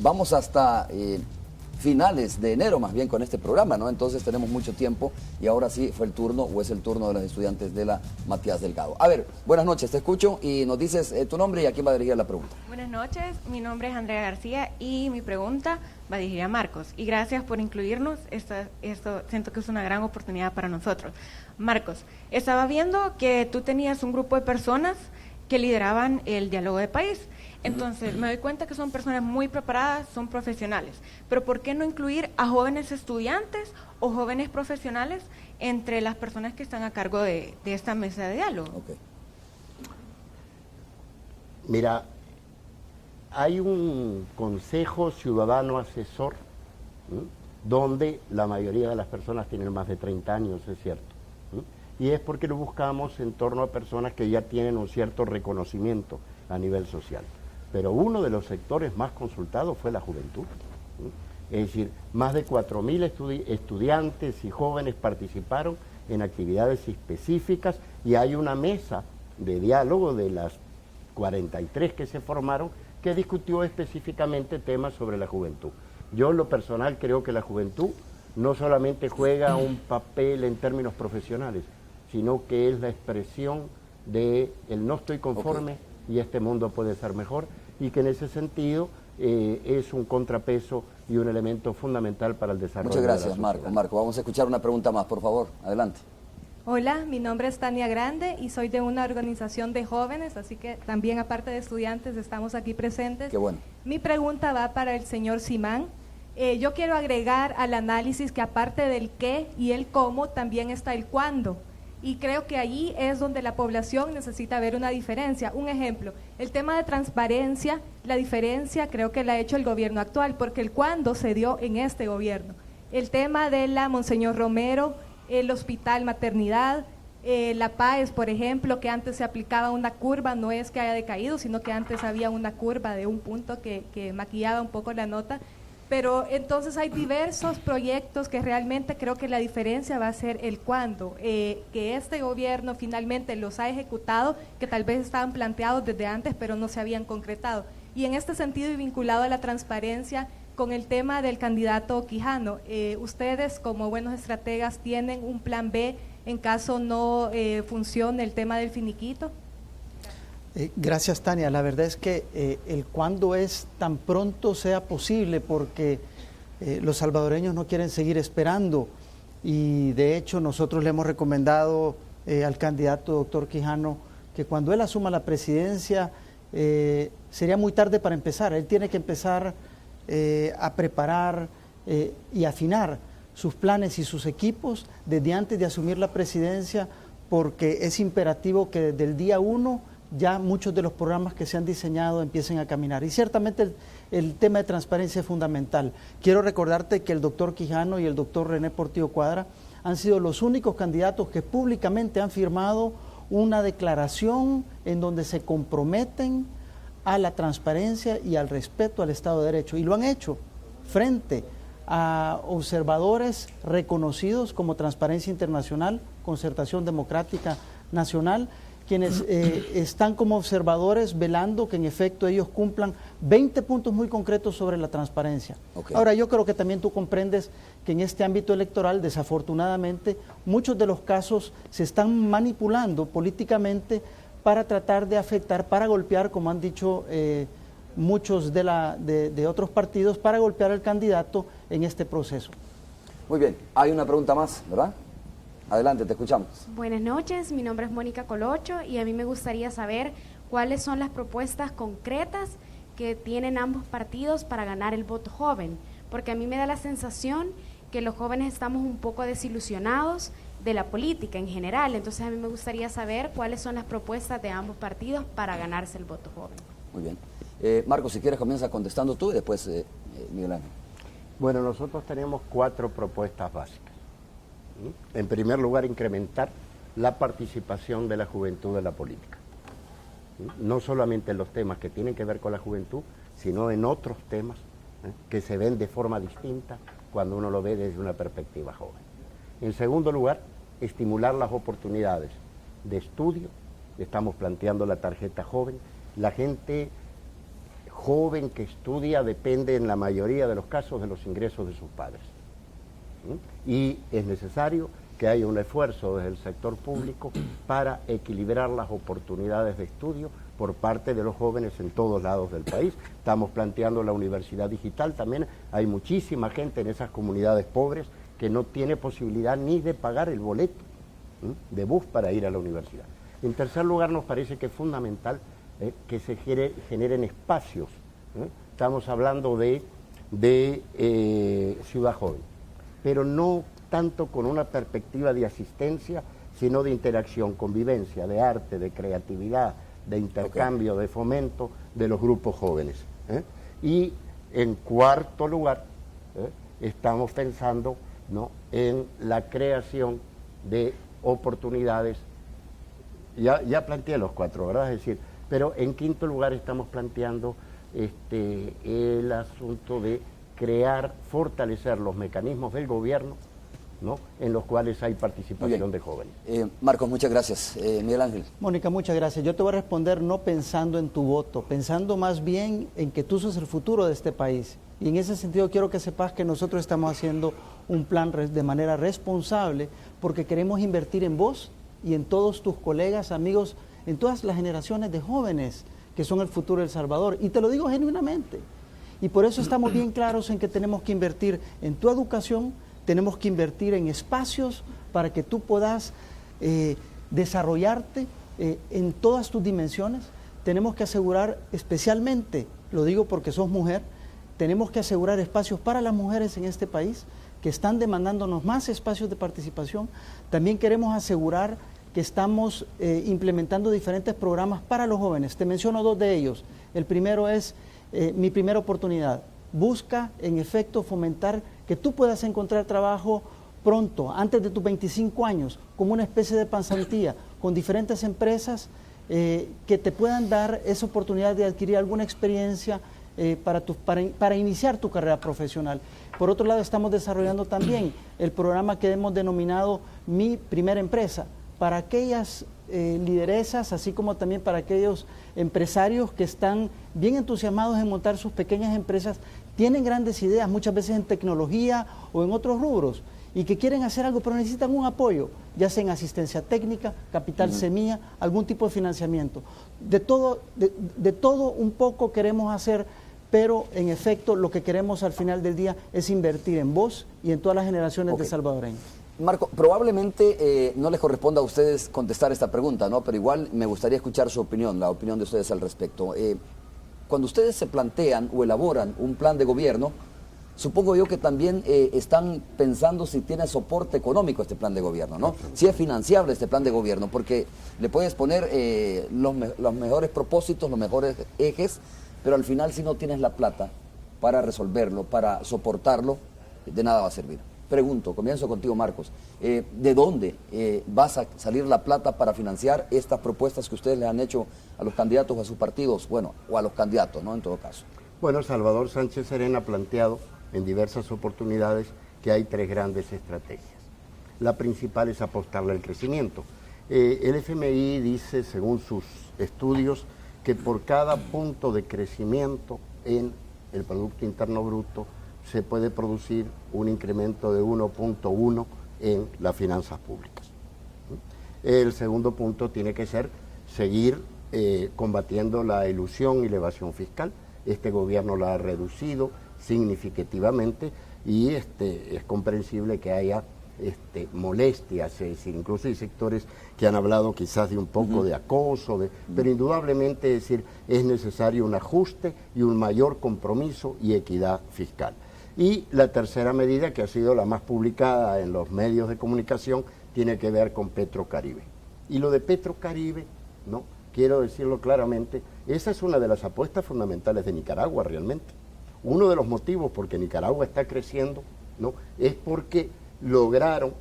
Vamos hasta finales de enero más bien con este programa, ¿no? Entonces tenemos mucho tiempo y ahora sí fue el turno o es el turno de los estudiantes de la Matías Delgado. A ver, buenas noches, te escucho y nos dices tu nombre y a quién va dirigida la pregunta. Buenas noches, mi nombre es Andrea García y mi pregunta va dirigida a Marcos. Y gracias por incluirnos, esto siento que es una gran oportunidad para nosotros. Marcos, estaba viendo que tú tenías un grupo de personas que lideraban el diálogo de país. Entonces, me doy cuenta que son personas muy preparadas, son profesionales. Pero ¿por qué no incluir a jóvenes estudiantes o jóvenes profesionales entre las personas que están a cargo de esta mesa de diálogo? Okay. Mira, hay un consejo ciudadano asesor, ¿sí?, donde la mayoría de las personas tienen más de 30 años, es cierto. ¿Sí? Y es porque lo buscamos en torno a personas que ya tienen un cierto reconocimiento a nivel social. Pero uno de los sectores más consultados fue la juventud. ¿Sí? Es decir, más de 4.000 estudiantes y jóvenes participaron en actividades específicas y hay una mesa de diálogo de las 43 que se formaron que discutió específicamente temas sobre la juventud. Yo en lo personal creo que la juventud no solamente juega un papel en términos profesionales, sino que es la expresión de el no estoy conforme y este mundo puede ser mejor, y que en ese sentido es un contrapeso y un elemento fundamental para el desarrollo. Muchas gracias, de la sociedad. Marco. Vamos a escuchar una pregunta más, por favor. Adelante. Hola, mi nombre es Tania Grande y soy de una organización de jóvenes, así que también aparte de estudiantes estamos aquí presentes. Qué bueno. Mi pregunta va para el señor Simán. Yo quiero agregar al análisis que aparte del qué y el cómo, también está el cuándo. Y creo que allí es donde la población necesita ver una diferencia. Un ejemplo, el tema de transparencia, la diferencia creo que la ha hecho el gobierno actual, porque el cuándo se dio en este gobierno. El tema de la Monseñor Romero, el hospital maternidad, la PAES, por ejemplo, que antes se aplicaba una curva, no es que haya decaído, sino que antes había una curva de un punto que maquillaba un poco la nota. Pero entonces hay diversos proyectos que realmente creo que la diferencia va a ser el cuándo, que este gobierno finalmente los ha ejecutado, que tal vez estaban planteados desde antes, pero no se habían concretado. Y en este sentido y vinculado a la transparencia, con el tema del candidato Quijano, ustedes como buenos estrategas tienen un plan B en caso no funcione el tema del finiquito. Gracias, Tania. La verdad es que el cuándo es tan pronto sea posible, porque los salvadoreños no quieren seguir esperando, y de hecho nosotros le hemos recomendado al candidato doctor Quijano que cuando él asuma la presidencia sería muy tarde para empezar. Él tiene que empezar a preparar y afinar sus planes y sus equipos desde antes de asumir la presidencia, porque es imperativo que desde el día 1 ya muchos de los programas que se han diseñado empiecen a caminar. Y ciertamente el tema de transparencia es fundamental. Quiero recordarte que el doctor Quijano y el doctor René Portillo Cuadra han sido los únicos candidatos que públicamente han firmado una declaración en donde se comprometen a la transparencia y al respeto al Estado de Derecho. Y lo han hecho frente a observadores reconocidos como Transparencia Internacional, Concertación Democrática Nacional, quienes están como observadores velando que en efecto ellos cumplan 20 puntos muy concretos sobre la transparencia. Ahora, yo creo que también tú comprendes que en este ámbito electoral, desafortunadamente, muchos de los casos se están manipulando políticamente para tratar de afectar, para golpear, como han dicho muchos de otros partidos, para golpear al candidato en este proceso. Muy bien, hay una pregunta más, ¿verdad? Adelante, te escuchamos. Buenas noches, mi nombre es Mónica Colocho y a mí me gustaría saber cuáles son las propuestas concretas que tienen ambos partidos para ganar el voto joven, porque a mí me da la sensación que los jóvenes estamos un poco desilusionados de la política en general, entonces a mí me gustaría saber cuáles son las propuestas de ambos partidos para ganarse el voto joven. Muy bien. Marcos, si quieres comienza contestando tú y después Miguel Ángel. Bueno, nosotros tenemos 4 propuestas básicas. En primer lugar, incrementar la participación de la juventud en la política. No solamente en los temas que tienen que ver con la juventud, sino en otros temas que se ven de forma distinta cuando uno lo ve desde una perspectiva joven. En segundo lugar, estimular las oportunidades de estudio. Estamos planteando la tarjeta joven. La gente joven que estudia depende en la mayoría de los casos de los ingresos de sus padres. Y es necesario que haya un esfuerzo desde el sector público para equilibrar las oportunidades de estudio por parte de los jóvenes en todos lados del país. Estamos planteando la universidad digital también. Hay muchísima gente en esas comunidades pobres que no tiene posibilidad ni de pagar el boleto de bus para ir a la universidad. En tercer lugar, nos parece que es fundamental que se generen espacios. Estamos hablando de Ciudad Joven, pero no tanto con una perspectiva de asistencia, sino de interacción, convivencia, de arte, de creatividad, de intercambio, de fomento de los grupos jóvenes. Y en cuarto lugar, estamos pensando, ¿no?, en la creación de oportunidades. Ya planteé los 4, ¿verdad? Es decir, pero en quinto lugar estamos planteando el asunto de crear, fortalecer los mecanismos del gobierno, ¿no?, en los cuales hay participación de jóvenes. Marcos, muchas gracias. Miguel Ángel. Mónica, muchas gracias. Yo te voy a responder no pensando en tu voto, pensando más bien en que tú sos el futuro de este país. Y en ese sentido quiero que sepas que nosotros estamos haciendo un plan de manera responsable porque queremos invertir en vos y en todos tus colegas, amigos, en todas las generaciones de jóvenes que son el futuro de El Salvador. Y te lo digo genuinamente. Y por eso estamos bien claros en que tenemos que invertir en tu educación, tenemos que invertir en espacios para que tú puedas desarrollarte en todas tus dimensiones. Tenemos que asegurar especialmente, lo digo porque sos mujer, tenemos que asegurar espacios para las mujeres en este país que están demandándonos más espacios de participación. También queremos asegurar que estamos implementando diferentes programas para los jóvenes. Te menciono 2 de ellos. El primero es Mi Primera Oportunidad. Busca, en efecto, fomentar que tú puedas encontrar trabajo pronto, antes de tus 25 años, como una especie de pasantía, con diferentes empresas que te puedan dar esa oportunidad de adquirir alguna experiencia para iniciar tu carrera profesional. Por otro lado, estamos desarrollando también el programa que hemos denominado Mi Primera Empresa, para aquellas lideresas, así como también para aquellos empresarios que están bien entusiasmados en montar sus pequeñas empresas, tienen grandes ideas, muchas veces en tecnología o en otros rubros, y que quieren hacer algo, pero necesitan un apoyo, ya sea en asistencia técnica, capital semilla, algún tipo de financiamiento. De todo un poco queremos hacer, pero en efecto lo que queremos al final del día es invertir en vos y en todas las generaciones de salvadoreños. Marco, probablemente no les corresponda a ustedes contestar esta pregunta, ¿no? Pero igual me gustaría escuchar su opinión, la opinión de ustedes al respecto. Cuando ustedes se plantean o elaboran un plan de gobierno, supongo yo que también están pensando si tiene soporte económico este plan de gobierno, ¿no? Si es financiable este plan de gobierno, porque le puedes poner los mejores propósitos, los mejores ejes, pero al final si no tienes la plata para resolverlo, para soportarlo, de nada va a servir. Pregunto, comienzo contigo, Marcos, ¿de dónde va a salir la plata para financiar estas propuestas que ustedes le han hecho a los candidatos o a sus partidos? Bueno, o a los candidatos, ¿no? En todo caso. Bueno, Salvador Sánchez Serén ha planteado en diversas oportunidades que hay 3 grandes estrategias. La principal es apostarle al crecimiento. El FMI dice, según sus estudios, que por cada punto de crecimiento en el Producto Interno Bruto se puede producir un incremento de 1.1 en las finanzas públicas. El segundo punto tiene que ser seguir combatiendo la elusión y la evasión fiscal. Este gobierno la ha reducido significativamente y es comprensible que haya molestias, es decir, incluso hay sectores que han hablado quizás de un poco de acoso, pero indudablemente es necesario un ajuste y un mayor compromiso y equidad fiscal. Y la tercera medida, que ha sido la más publicada en los medios de comunicación, tiene que ver con Petrocaribe. Y lo de Petrocaribe, ¿no?, quiero decirlo claramente, esa es una de las apuestas fundamentales de Nicaragua realmente. Uno de los motivos por que Nicaragua está creciendo, ¿no?, es porque lograron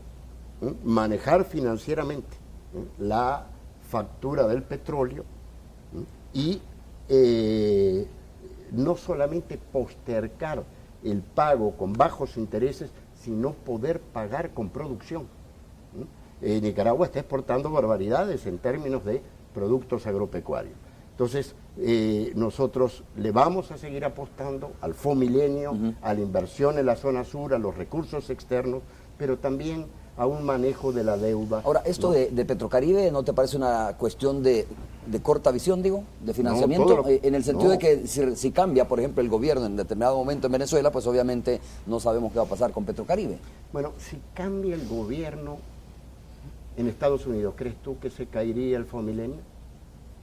manejar financieramente la factura del petróleo y no solamente postergar el pago con bajos intereses, sino poder pagar con producción. Nicaragua está exportando barbaridades en términos de productos agropecuarios. Entonces, nosotros le vamos a seguir apostando al Fomilenio, a la inversión en la zona sur, a los recursos externos, pero también a un manejo de la deuda. Ahora, esto, ¿no?, de Petrocaribe, ¿no te parece una cuestión de corta visión, digo, de financiamiento? No, en el sentido de que si cambia, por ejemplo, el gobierno en determinado momento en Venezuela, pues obviamente no sabemos qué va a pasar con Petrocaribe. Bueno, si cambia el gobierno en Estados Unidos, ¿crees tú que se caería el Fomilenio?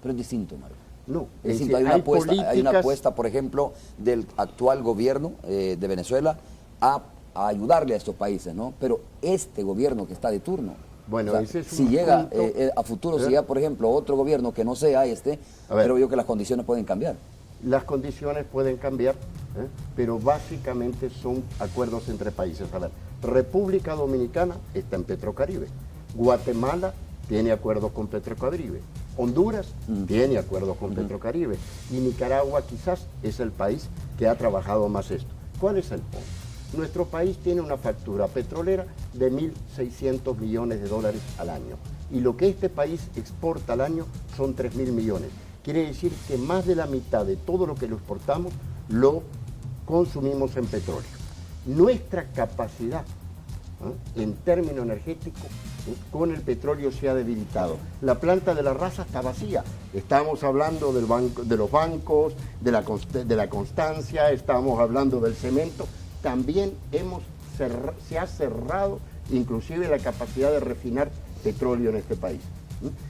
Pero es distinto, Mario. No, Es es decir, decir, hay una políticas- apuesta, por ejemplo, del actual gobierno de Venezuela a ayudarle a estos países, ¿no? Pero este gobierno que está de turno, Bueno, o sea, ese es si un llega punto. a futuro, si ¿Eh? llega, por ejemplo, otro gobierno que no sea este, A ver. creo yo que las condiciones pueden cambiar. Las condiciones pueden cambiar, pero básicamente son acuerdos entre países. A ver, República Dominicana está en Petrocaribe, Guatemala tiene acuerdos con Petrocaribe, Honduras tiene acuerdos con Petrocaribe y Nicaragua quizás es el país que ha trabajado más esto. ¿Cuál es el punto? Nuestro país tiene una factura petrolera de 1.600 millones de dólares al año y lo que este país exporta al año son 3.000 millones. Quiere decir que más de la mitad de todo lo que lo exportamos lo consumimos en petróleo. Nuestra capacidad en términos energéticos con el petróleo se ha debilitado. La planta de la Raza está vacía. Estamos hablando del banco, de los bancos, de la constancia, estamos hablando del cemento. También se ha cerrado inclusive la capacidad de refinar petróleo en este país.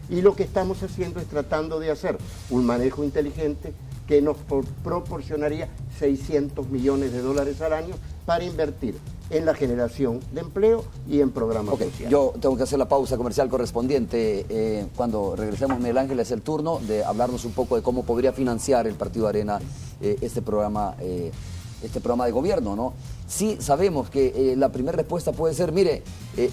Y lo que estamos haciendo es tratando de hacer un manejo inteligente que nos proporcionaría 600 millones de dólares al año para invertir en la generación de empleo y en programas sociales. Yo tengo que hacer la pausa comercial correspondiente. Cuando regresemos, Miguel Ángel, es el turno de hablarnos un poco de cómo podría financiar el Partido Arena este programa de gobierno, ¿no? Sí sabemos que la primera respuesta puede ser, mire,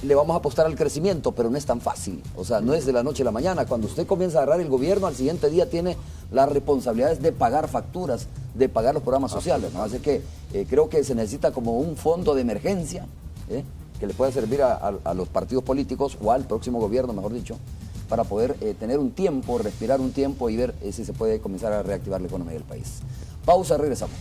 le vamos a apostar al crecimiento, pero no es tan fácil. O sea, no es de la noche a la mañana. Cuando usted comienza a agarrar el gobierno, al siguiente día tiene las responsabilidades de pagar facturas, de pagar los programas sociales, ¿no? Así que creo que se necesita como un fondo de emergencia que le pueda servir a los partidos políticos o al próximo gobierno, mejor dicho, para poder tener un tiempo, respirar un tiempo y ver si se puede comenzar a reactivar la economía del país. Pausa, regresamos.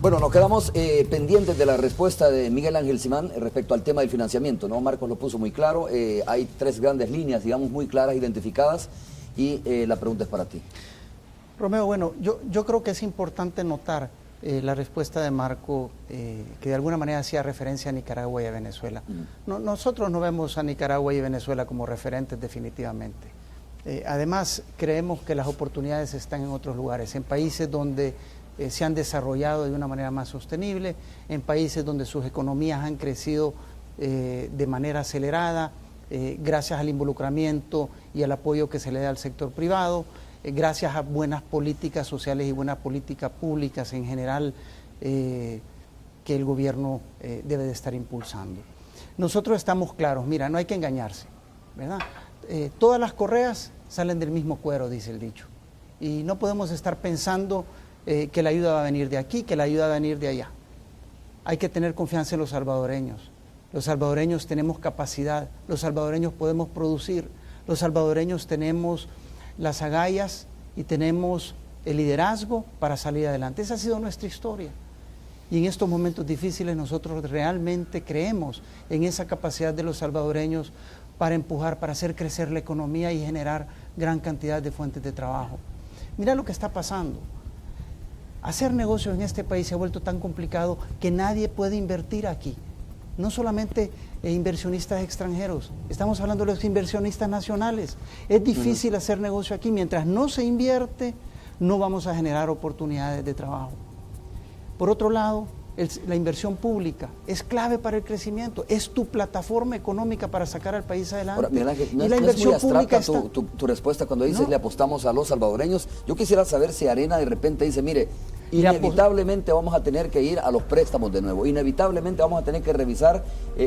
Bueno, nos quedamos pendientes de la respuesta de Miguel Ángel Simán respecto al tema del financiamiento, ¿no? Marcos lo puso muy claro, hay 3 grandes líneas, digamos, muy claras, identificadas, y la pregunta es para ti. Romeo, bueno, yo creo que es importante notar la respuesta de Marco, que de alguna manera hacía referencia a Nicaragua y a Venezuela. Nosotros no vemos a Nicaragua y Venezuela como referentes definitivamente. Además, creemos que las oportunidades están en otros lugares, en países donde se han desarrollado de una manera más sostenible, en países donde sus economías han crecido de manera acelerada, gracias al involucramiento y al apoyo que se le da al sector privado, gracias a buenas políticas sociales y buenas políticas públicas en general que el gobierno debe de estar impulsando. Nosotros estamos claros, mira, no hay que engañarse, ¿verdad? Todas las correas salen del mismo cuero, dice el dicho, y no podemos estar pensando que la ayuda va a venir de aquí, que la ayuda va a venir de allá. Hay que tener confianza en los salvadoreños. Los salvadoreños tenemos capacidad, los salvadoreños podemos producir, los salvadoreños tenemos las agallas y tenemos el liderazgo para salir adelante. Esa ha sido nuestra historia. Y en estos momentos difíciles nosotros realmente creemos en esa capacidad de los salvadoreños para empujar, para hacer crecer la economía y generar gran cantidad de fuentes de trabajo. Mira lo que está pasando. Hacer negocios en este país se ha vuelto tan complicado que nadie puede invertir aquí. No solamente inversionistas extranjeros, estamos hablando de los inversionistas nacionales. Es difícil hacer negocio aquí. Mientras no se invierte, no vamos a generar oportunidades de trabajo. Por otro lado, la inversión pública es clave para el crecimiento, es tu plataforma económica para sacar al país adelante. Ahora, Miguel Ángel, y la inversión es muy pública abstracta tu respuesta cuando dices le apostamos a los salvadoreños. Yo quisiera saber si Arena de repente dice, mire, inevitablemente vamos a tener que ir a los préstamos de nuevo, inevitablemente vamos a tener que revisar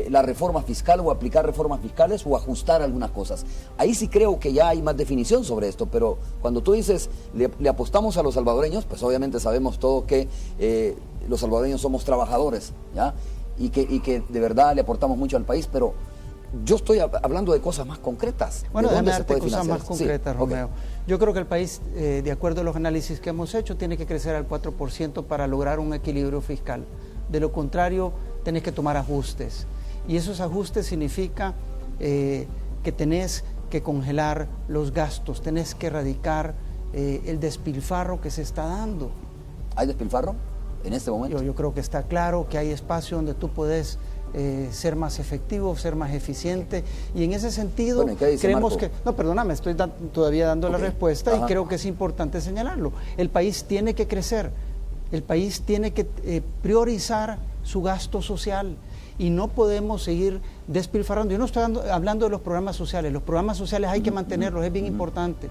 la reforma fiscal o aplicar reformas fiscales o ajustar algunas cosas. Ahí sí creo que ya hay más definición sobre esto, pero cuando tú dices le apostamos a los salvadoreños, pues obviamente sabemos todos que los salvadoreños somos trabajadores, ¿ya? Y que de verdad le aportamos mucho al país, pero yo estoy hablando de cosas más concretas. Bueno, déjame darte cosas más concretas, sí, Romeo. Okay. Yo creo que el país, de acuerdo a los análisis que hemos hecho, tiene que crecer al 4% para lograr un equilibrio fiscal. De lo contrario, tenés que tomar ajustes. Y esos ajustes significa que tenés que congelar los gastos, tenés que erradicar el despilfarro que se está dando. ¿Hay despilfarro en este momento? Yo creo que está claro que hay espacio donde tú podés ser más efectivo, ser más eficiente, y en ese sentido creemos que... No, perdóname, estoy todavía dando la respuesta. Ajá. Y creo que es importante señalarlo. El país tiene que crecer, el país tiene que priorizar su gasto social y no podemos seguir despilfarrando. Yo no estoy hablando de los programas sociales hay que mantenerlos, es bien importante,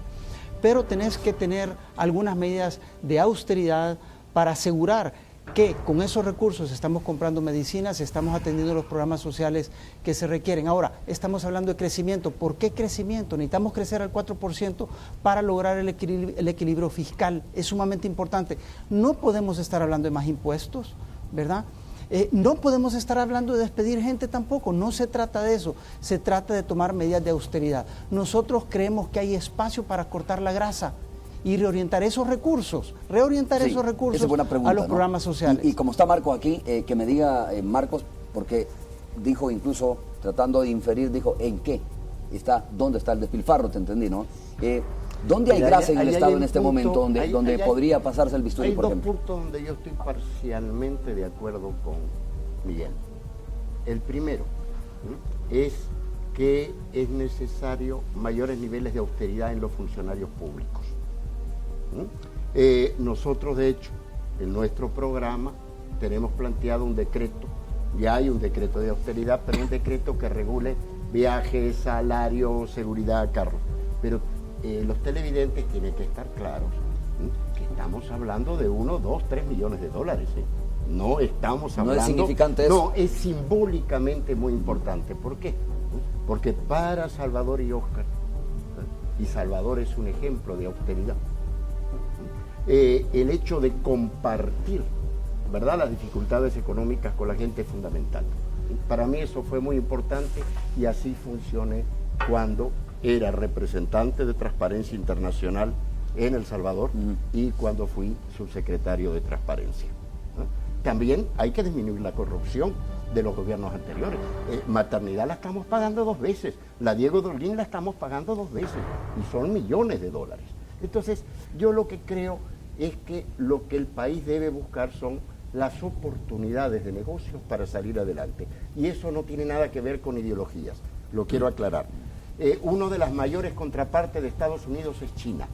pero tenés que tener algunas medidas de austeridad para asegurar que con esos recursos estamos comprando medicinas, estamos atendiendo los programas sociales que se requieren. Ahora, estamos hablando de crecimiento. ¿Por qué crecimiento? Necesitamos crecer al 4% para lograr el equilibrio fiscal. Es sumamente importante. No podemos estar hablando de más impuestos, ¿verdad? No podemos estar hablando de despedir gente tampoco. No se trata de eso. Se trata de tomar medidas de austeridad. Nosotros creemos que hay espacio para cortar la grasa y reorientar esos recursos, a los programas sociales. Y como está Marcos aquí, que me diga, Marcos, porque dijo incluso, tratando de inferir, dijo, ¿en qué está? ¿Dónde está el despilfarro? Te entendí, ¿no? ¿Dónde hay grasa en el Estado en este momento donde podría pasarse el bisturí, por ejemplo? Hay dos puntos donde yo estoy parcialmente de acuerdo con Miguel. El primero es que es necesario mayores niveles de austeridad en los funcionarios públicos. Nosotros, de hecho, en nuestro programa tenemos planteado un decreto, ya hay un decreto de austeridad, pero un decreto que regule viajes, salarios, seguridad, carros. Pero los televidentes tienen que estar claros que estamos hablando de 1, 2, 3 millones de dólares. No estamos hablando... ¿No es significante eso? No, es simbólicamente muy importante. ¿Por qué? Porque para Salvador y Óscar, y Salvador es un ejemplo de austeridad, el hecho de compartir, ¿verdad?, las dificultades económicas con la gente es fundamental. Para mí eso fue muy importante y así funcioné cuando era representante de Transparencia Internacional en El Salvador y cuando fui subsecretario de Transparencia. también hay que disminuir la corrupción de los gobiernos anteriores. Maternidad la estamos pagando 2 veces, la Diego Dolguín la estamos pagando 2 veces, y son millones de dólares. Entonces, yo lo que creo es que lo que el país debe buscar son las oportunidades de negocios para salir adelante. Y eso no tiene nada que ver con ideologías, lo quiero aclarar. Uno de las mayores contrapartes de Estados Unidos es China.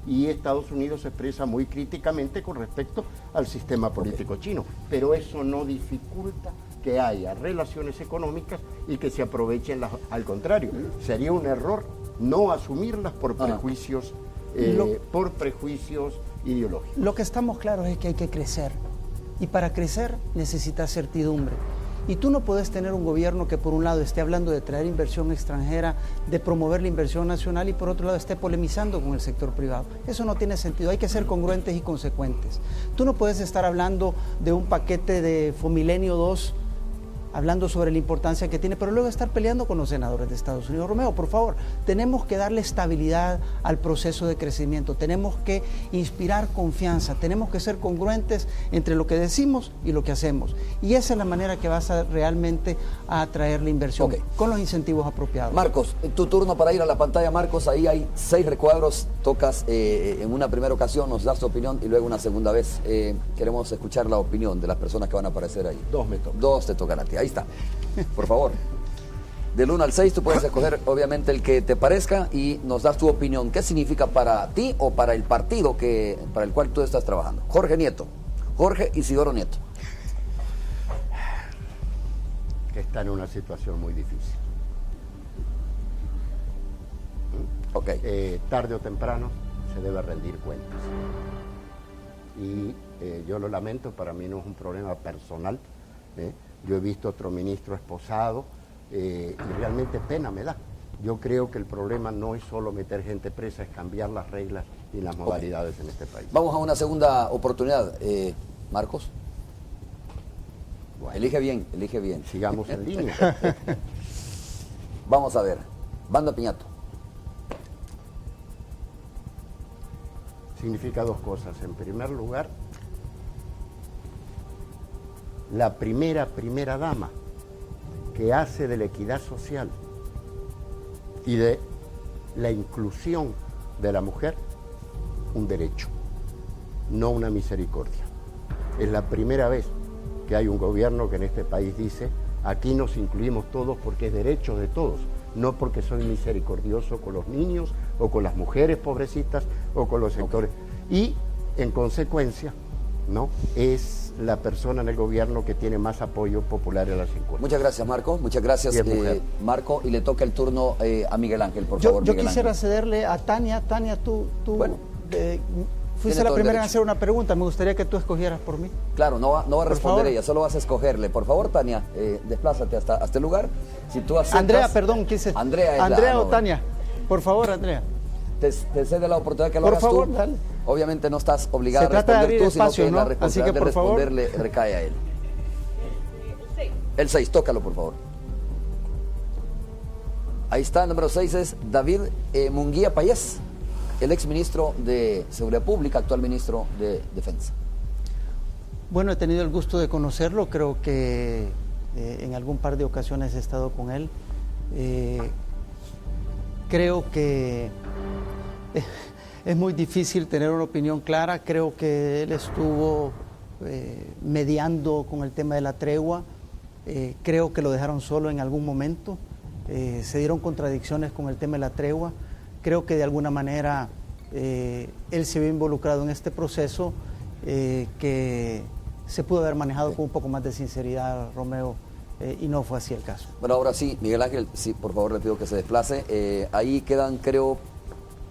Y Estados Unidos se expresa muy críticamente con respecto al sistema político chino, pero eso no dificulta que haya relaciones económicas y que se aprovechen al contrario. Sería un error no asumirlas por prejuicios, ideológicos. Lo que estamos claros es que hay que crecer, y para crecer necesitas certidumbre. Y tú no puedes tener un gobierno que por un lado esté hablando de traer inversión extranjera, de promover la inversión nacional, y por otro lado esté polemizando con el sector privado. Eso no tiene sentido, hay que ser congruentes y consecuentes. Tú no puedes estar hablando de un paquete de Fomilenio 2, hablando sobre la importancia que tiene, pero luego estar peleando con los senadores de Estados Unidos. Romeo, por favor, tenemos que darle estabilidad al proceso de crecimiento, tenemos que inspirar confianza, tenemos que ser congruentes entre lo que decimos y lo que hacemos. Y esa es la manera que vas a realmente a atraer la inversión, con los incentivos apropiados. Marcos, tu turno para ir a la pantalla. Marcos, ahí hay 6 recuadros, tocas en una primera ocasión, nos das tu opinión y luego una segunda vez. Queremos escuchar la opinión de las personas que van a aparecer ahí. 2 me tocan. 2 te tocan a ti. Ahí está, por favor. Del 1 al 6 tú puedes escoger obviamente el que te parezca y nos das tu opinión. ¿Qué significa para ti o para el partido para el cual tú estás trabajando? Jorge Nieto, Jorge Isidoro Nieto. Que está en una situación muy difícil. Tarde o temprano se debe rendir cuentas. Y yo lo lamento, para mí no es un problema personal. Yo he visto otro ministro esposado y realmente pena me da. Yo creo que el problema no es solo meter gente presa, es cambiar las reglas y las modalidades en este país. Vamos a una segunda oportunidad. Marcos. Bueno, elige bien. Sigamos en línea. Vamos a ver. Banda Piñato. Significa 2 cosas. En primer lugar, la primera dama que hace de la equidad social y de la inclusión de la mujer un derecho, no una misericordia. Es la primera vez que hay un gobierno que en este país dice: aquí nos incluimos todos porque es derecho de todos, no porque soy misericordioso con los niños o con las mujeres pobrecitas o con los sectores. Y en consecuencia, ¿no?, es la persona en el gobierno que tiene más apoyo popular en las encuestas. Muchas gracias, Marco. Muchas gracias, Marco. Y le toca el turno a Miguel Ángel, por favor. Yo Miguel quisiera Ángel. cederle a Tania. Tania, tú bueno, fuiste la primera en hacer una pregunta. Me gustaría que tú escogieras por mí. Claro, no va a responder ella, solo vas a escogerle. Por favor, Tania, desplázate hasta el lugar. Si tú aceptas, Andrea, perdón, quise. Andrea o Tania. Por favor, Andrea. Te cede la oportunidad que lo hagas favor, tú. Dale. Obviamente no estás obligado a responder tú, sino que la responsabilidad de responderle recae a él. El 6, tócalo, por favor. Ahí está, el número 6 es David Munguía Payés, el exministro de Seguridad Pública, actual ministro de Defensa. Bueno, he tenido el gusto de conocerlo, creo que en algún par de ocasiones he estado con él. Creo que es muy difícil tener una opinión clara. Creo que él estuvo mediando con el tema de la tregua. Creo que lo dejaron solo en algún momento. Se dieron contradicciones con el tema de la tregua. Creo que de alguna manera él se vio involucrado en este proceso que se pudo haber manejado con un poco más de sinceridad, Romeo, y no fue así el caso. Bueno, ahora sí, Miguel Ángel, sí, por favor le pido que se desplace. Ahí quedan, creo,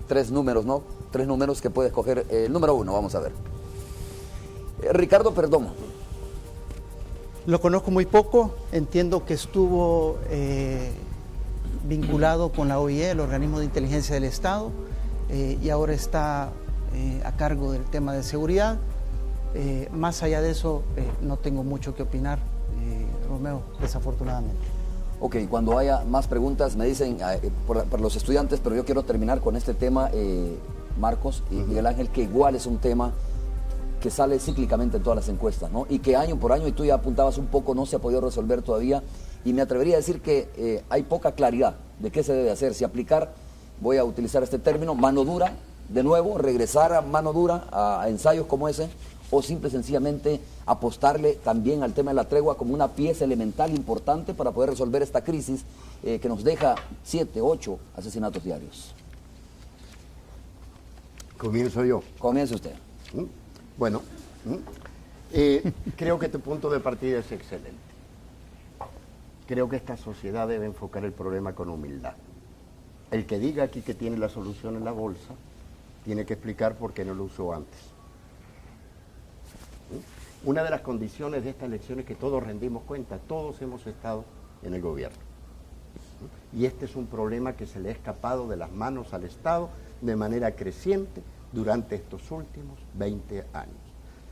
3 números, ¿no? 3 números que puede escoger. El número 1, vamos a ver. Ricardo Perdomo. Lo conozco muy poco, entiendo que estuvo vinculado con la OIE, el Organismo de Inteligencia del Estado, y ahora está a cargo del tema de seguridad. Más allá de eso, no tengo mucho que opinar, Romeo, desafortunadamente. Ok, cuando haya más preguntas me dicen por los estudiantes, pero yo quiero terminar con este tema, Marcos y Miguel Ángel, que igual es un tema que sale cíclicamente en todas las encuestas, ¿no? Y que año por año, y tú ya apuntabas un poco, no se ha podido resolver todavía, y me atrevería a decir que hay poca claridad de qué se debe hacer, si aplicar, voy a utilizar este término, mano dura, de nuevo, regresar a mano dura, a ensayos como ese, o simple y sencillamente apostarle también al tema de la tregua como una pieza elemental importante para poder resolver esta crisis que nos deja 7, 8 asesinatos diarios. Comienzo yo. Comience usted. Bueno, creo que tu punto de partida es excelente. Creo que esta sociedad debe enfocar el problema con humildad. El que diga aquí que tiene la solución en la bolsa, tiene que explicar por qué no lo usó antes. Una de las condiciones de esta elección es que todos rendimos cuenta, todos hemos estado en el gobierno. Y este es un problema que se le ha escapado de las manos al Estado de manera creciente durante estos últimos 20 años.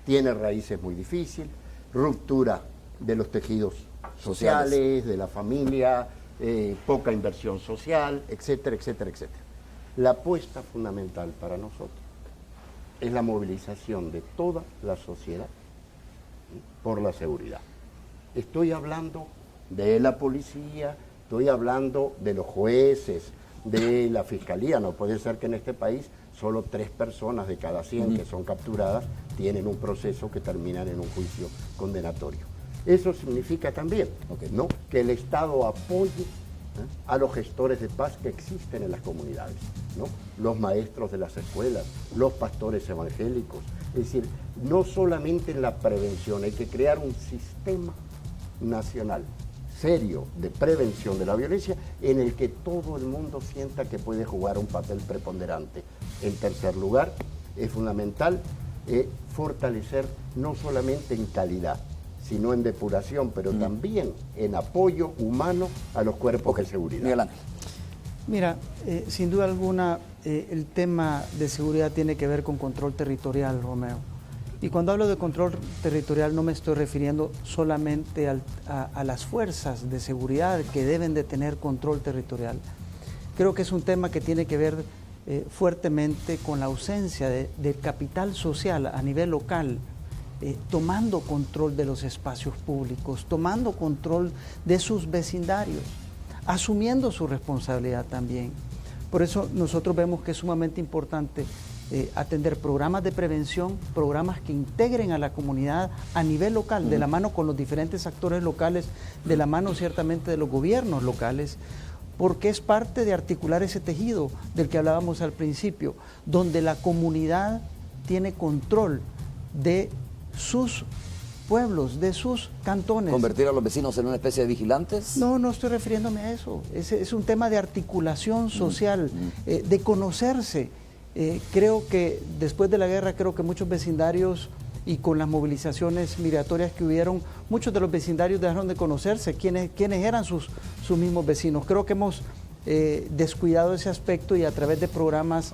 Tiene raíces muy difíciles, ruptura de los tejidos sociales, de la familia, poca inversión social, etcétera, etcétera, etcétera. La apuesta fundamental para nosotros es la movilización de toda la sociedad por la seguridad. Estoy hablando de la policía, estoy hablando de los jueces, de la fiscalía. No puede ser que en este país solo 3 personas de cada 100 que son capturadas tienen un proceso que termina en un juicio condenatorio. Eso significa también, ¿no?, que el Estado apoye a los gestores de paz que existen en las comunidades, ¿no? Los maestros de las escuelas, los pastores evangélicos. Es decir, no solamente en la prevención, hay que crear un sistema nacional serio de prevención de la violencia en el que todo el mundo sienta que puede jugar un papel preponderante. En tercer lugar, es fundamental fortalecer no solamente en calidad, sino en depuración, pero también en apoyo humano a los cuerpos de seguridad. Miguel Ángel. Mira, sin duda alguna, el tema de seguridad tiene que ver con control territorial, Romeo. Y cuando hablo de control territorial no me estoy refiriendo solamente a las fuerzas de seguridad que deben de tener control territorial. Creo que es un tema que tiene que ver fuertemente con la ausencia del capital social a nivel local, tomando control de los espacios públicos, tomando control de sus vecindarios, asumiendo su responsabilidad también. Por eso nosotros vemos que es sumamente importante atender programas de prevención, programas que integren a la comunidad a nivel local, de la mano con los diferentes actores locales, de la mano ciertamente de los gobiernos locales, porque es parte de articular ese tejido del que hablábamos al principio, donde la comunidad tiene control de sus pueblos, de sus cantones. ¿Convertir a los vecinos en una especie de vigilantes? No, no estoy refiriéndome a eso. Es un tema de articulación social, de conocerse. Creo que después de la guerra, creo que muchos vecindarios y con las movilizaciones migratorias que hubieron, muchos de los vecindarios dejaron de conocerse quiénes eran sus mismos vecinos. Creo que hemos descuidado ese aspecto y a través de programas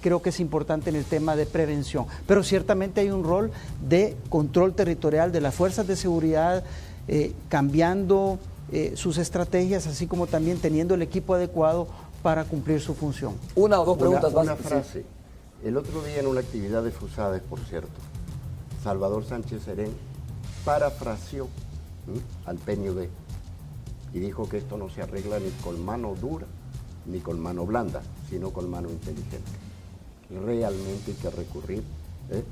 creo que es importante en el tema de prevención. Pero ciertamente hay un rol de control territorial de las fuerzas de seguridad, cambiando sus estrategias, así como también teniendo el equipo adecuado para cumplir su función. Una o dos preguntas más. Una frase. El otro día en una actividad de Fusades, por cierto, Salvador Sánchez Serén parafraseó al PNUD y dijo que esto no se arregla ni con mano dura ni con mano blanda, sino con mano inteligente. Realmente hay que recurrir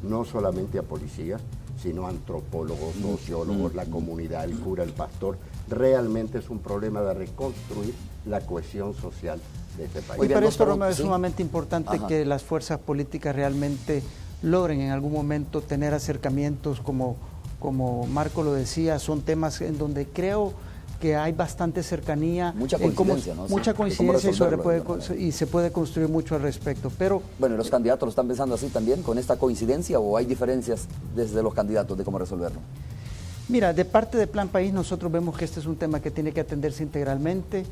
no solamente a policías, sino a antropólogos, sociólogos, la comunidad, el cura, el pastor. Realmente es un problema de reconstruir la cohesión social de este país. Y para esto, Romeo, es sumamente importante que las fuerzas políticas realmente logren en algún momento tener acercamientos, como Marco lo decía, son temas en donde creo que hay bastante cercanía, mucha coincidencia, ¿no? Mucha coincidencia y se puede construir mucho al respecto. Pero bueno, ¿los candidatos lo están pensando así también, con esta coincidencia, o hay diferencias desde los candidatos de cómo resolverlo? Mira, de parte de Plan País nosotros vemos que este es un tema que tiene que atenderse integralmente.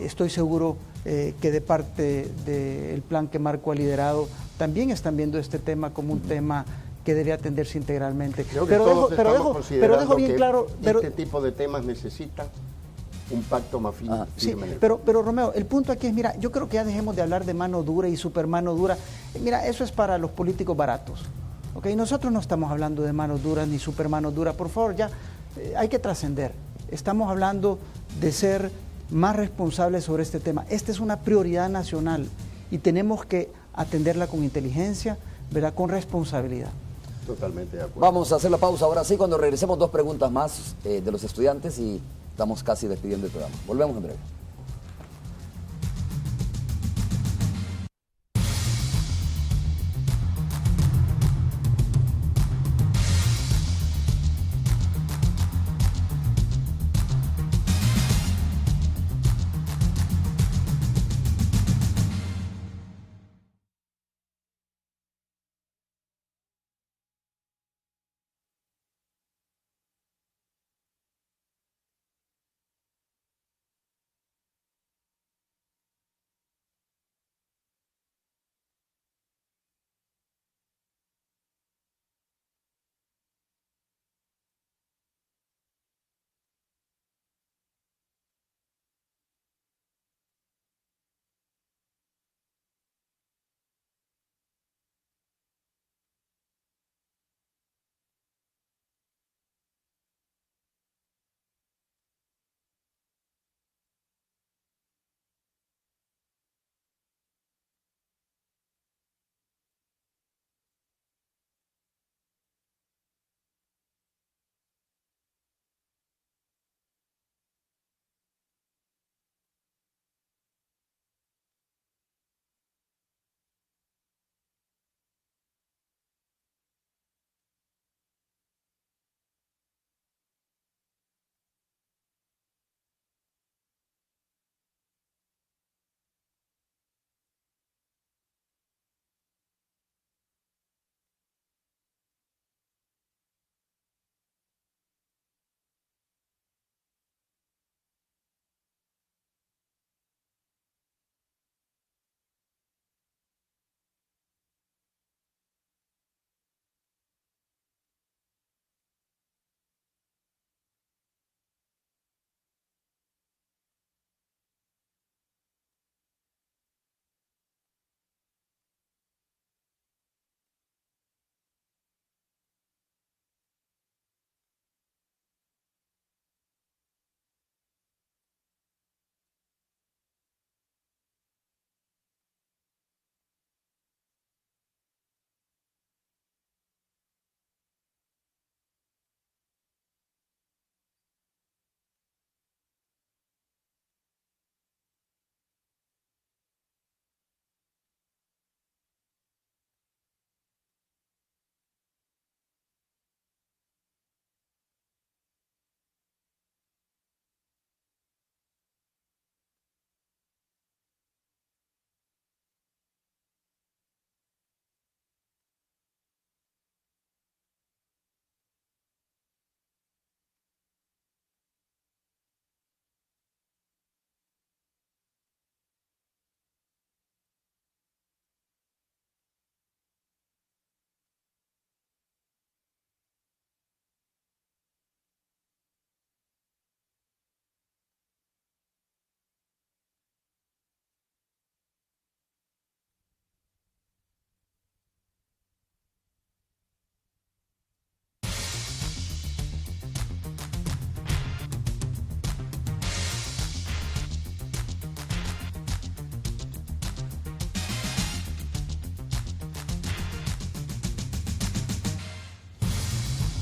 Estoy seguro que de parte del plan que Marco ha liderado también están viendo este tema como un tema que debe atenderse integralmente. Creo que pero dejo bien claro, este tipo de temas necesitan un pacto más firme. Sí, pero Romeo, el punto aquí es, mira, yo creo que ya dejemos de hablar de mano dura y super mano dura. Mira, eso es para los políticos baratos. ¿Okay? Nosotros no estamos hablando de manos duras ni super manos duras. Por favor, ya hay que trascender. Estamos hablando de ser más responsables sobre este tema. Esta es una prioridad nacional y tenemos que atenderla con inteligencia, ¿verdad? Con responsabilidad. Totalmente de acuerdo. Vamos a hacer la pausa ahora sí, cuando regresemos 2 preguntas más de los estudiantes y estamos casi despidiendo el programa. Volvemos en breve.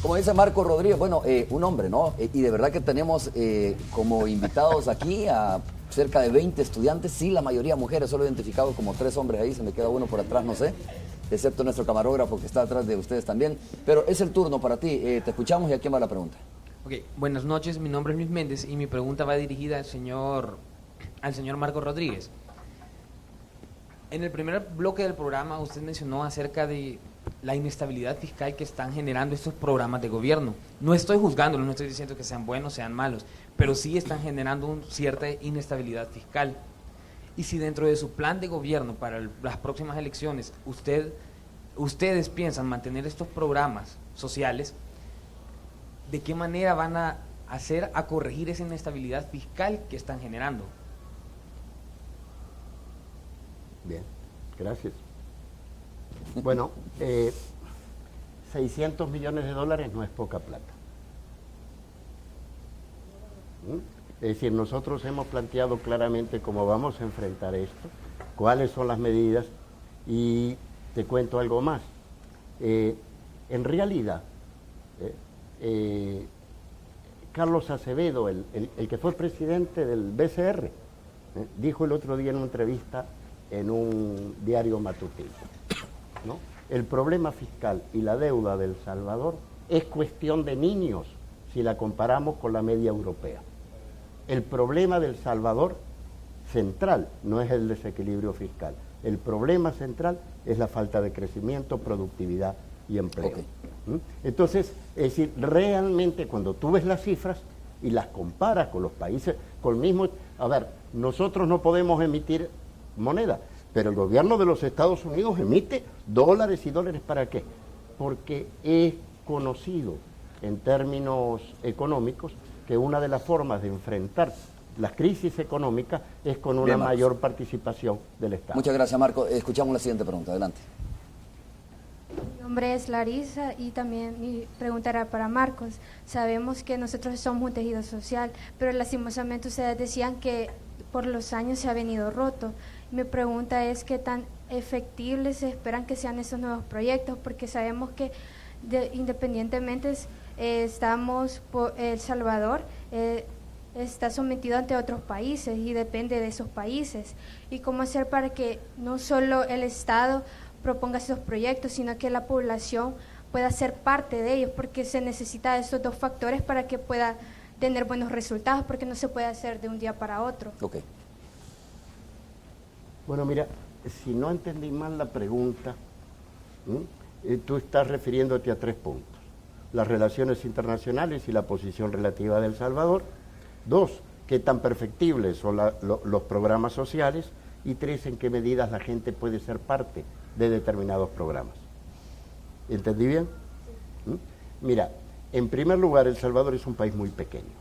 Como dice Marco Rodríguez, bueno, un hombre, ¿no? Y de verdad que tenemos como invitados aquí a cerca de 20 estudiantes, sí, la mayoría mujeres, solo identificados como 3 hombres ahí, se me queda uno por atrás, no sé, excepto nuestro camarógrafo que está atrás de ustedes también. Pero es el turno para ti, te escuchamos y a quién va la pregunta. Ok, buenas noches, mi nombre es Luis Méndez y mi pregunta va dirigida al señor Marco Rodríguez. En el primer bloque del programa usted mencionó acerca de la inestabilidad fiscal que están generando estos programas de gobierno. No estoy juzgándolos, no estoy diciendo que sean buenos, sean malos, pero sí están generando cierta inestabilidad fiscal. Y si dentro de su plan de gobierno para las próximas elecciones ustedes piensan mantener estos programas sociales, ¿de qué manera van a a corregir esa inestabilidad fiscal que están generando? Bien, gracias. Bueno, 600 millones de dólares no es poca plata. Es decir, nosotros hemos planteado claramente cómo vamos a enfrentar esto, cuáles son las medidas, y te cuento algo más. En realidad, Carlos Acevedo, el que fue presidente del BCR, dijo el otro día en una entrevista en un diario matutino, ¿no? El problema fiscal y la deuda de El Salvador es cuestión de niños si la comparamos con la media europea. El problema de El Salvador central no es el desequilibrio fiscal. El problema central es la falta de crecimiento, productividad y empleo. Okay. Entonces, es decir, realmente cuando tú ves las cifras y las comparas con los países, con el mismo... A ver, nosotros no podemos emitir moneda, pero el gobierno de los Estados Unidos emite dólares y dólares. ¿Para qué? Porque es conocido en términos económicos que una de las formas de enfrentar las crisis económicas es con una mayor participación del Estado. Muchas gracias, Marco. Escuchamos la siguiente pregunta. Adelante. Mi nombre es Larisa y también mi pregunta era para Marcos. Sabemos que nosotros somos un tejido social, pero lastimosamente ustedes decían que por los años se ha venido roto. Mi pregunta es qué tan efectivos se esperan que sean estos nuevos proyectos, porque sabemos que independientemente estamos El Salvador está sometido ante otros países y depende de esos países. ¿Y cómo hacer para que no solo el Estado proponga esos proyectos, sino que la población pueda ser parte de ellos? Porque se necesita de estos dos factores para que pueda tener buenos resultados, porque no se puede hacer de un día para otro. Okay. Bueno, mira, si no entendí mal la pregunta, tú estás refiriéndote a 3 puntos: las relaciones internacionales y la posición relativa de El Salvador; 2, qué tan perfectibles son los programas sociales; y 3, en qué medidas la gente puede ser parte de determinados programas. ¿Entendí bien? Mira, en primer lugar, El Salvador es un país muy pequeño,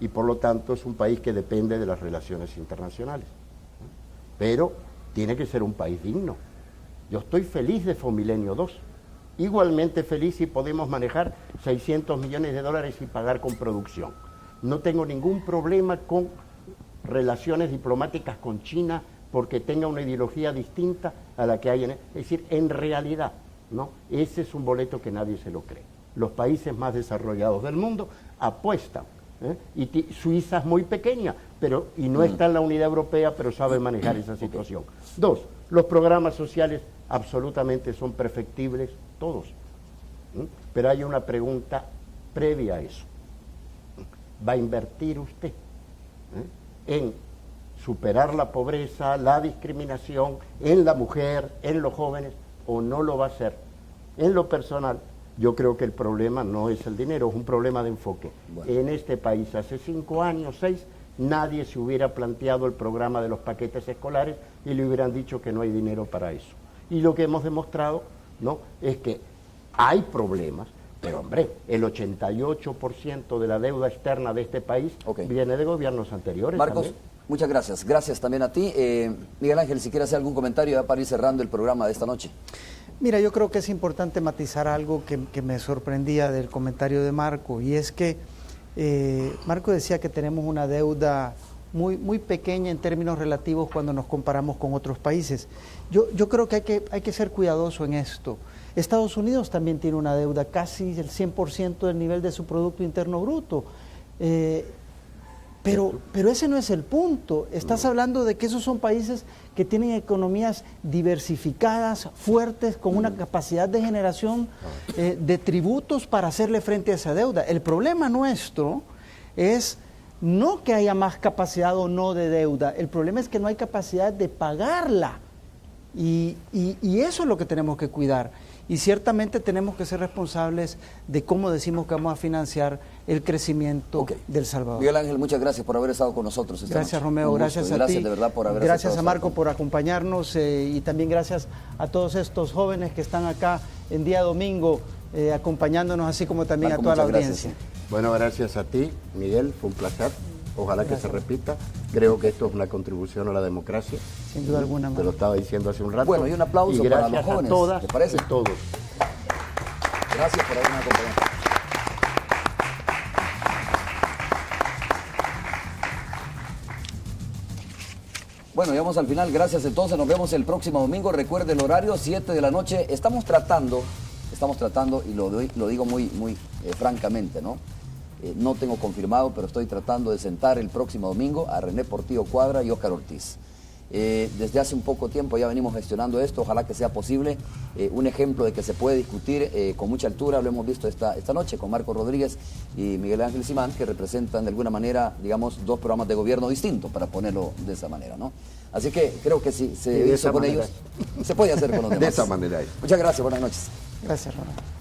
y por lo tanto es un país que depende de las relaciones internacionales, pero tiene que ser un país digno. Yo estoy feliz de Fomilenio 2, igualmente feliz si podemos manejar 600 millones de dólares y pagar con producción. No tengo ningún problema con relaciones diplomáticas con China porque tenga una ideología distinta a la que hay es decir, en realidad, ¿no? Ese es un boleto que nadie se lo cree. Los países más desarrollados del mundo apuestan, y Suiza es muy pequeña, y no está en la Unidad Europea, pero sabe manejar esa situación. 2, los programas sociales absolutamente son perfectibles todos, pero hay una pregunta previa a eso. ¿Va a invertir usted en superar la pobreza, la discriminación, en la mujer, en los jóvenes, o no lo va a hacer? En lo personal, yo creo que el problema no es el dinero, es un problema de enfoque. Bueno. En este país, hace 5 años, 6, nadie se hubiera planteado el programa de los paquetes escolares y le hubieran dicho que no hay dinero para eso. Y lo que hemos demostrado, ¿no?, es que hay problemas, pero hombre, el 88% de la deuda externa de este país viene de gobiernos anteriores. Marcos, también. Muchas gracias. Gracias también a ti. Miguel Ángel, si quieres hacer algún comentario ya para ir cerrando el programa de esta noche. Mira, yo creo que es importante matizar algo que me sorprendía del comentario de Marco, y es que Marco decía que tenemos una deuda muy pequeña en términos relativos cuando nos comparamos con otros países. Yo creo que hay que ser cuidadoso en esto. Estados Unidos también tiene una deuda casi el 100% del nivel de su Producto Interno Bruto. Pero ese no es el punto. Estás hablando de que esos son países que tienen economías diversificadas, fuertes, con una capacidad de generación de tributos para hacerle frente a esa deuda. El problema nuestro es no que haya más capacidad o no de deuda, el problema es que no hay capacidad de pagarla. Y eso es lo que tenemos que cuidar. Y ciertamente tenemos que ser responsables de cómo decimos que vamos a financiar el crecimiento del Salvador. Miguel Ángel, muchas gracias por haber estado con nosotros esta Gracias, noche. Romeo, gracias a ti. Gracias de verdad por haber Gracias a Marco por acompañarnos y también gracias a todos estos jóvenes que están acá en día domingo acompañándonos, así como también Marco, a toda la audiencia. Gracias. Bueno, gracias a ti, Miguel, fue un placer. Ojalá que se repita. Creo que esto es una contribución a la democracia. Sin duda alguna. Te lo estaba diciendo hace un rato. Bueno, y un aplauso para los jóvenes. A todas, ¿te parece? y todos. Gracias por haberme acompañado. Bueno, llegamos al final. Gracias entonces. Nos vemos el próximo domingo. Recuerde el horario, 7 de la noche. Estamos tratando, y lo digo muy francamente, ¿no? No tengo confirmado, pero estoy tratando de sentar el próximo domingo a René Portillo Cuadra y Óscar Ortiz. Desde hace un poco tiempo ya venimos gestionando esto, ojalá que sea posible. Un ejemplo de que se puede discutir con mucha altura, lo hemos visto esta noche con Marco Rodríguez y Miguel Ángel Simán, que representan de alguna manera, digamos, dos programas de gobierno distintos, para ponerlo de esa manera, ¿no? Así que creo que si se hizo con ellos, se puede hacer con los demás. De esa manera. Muchas gracias, buenas noches. Gracias, Ronald.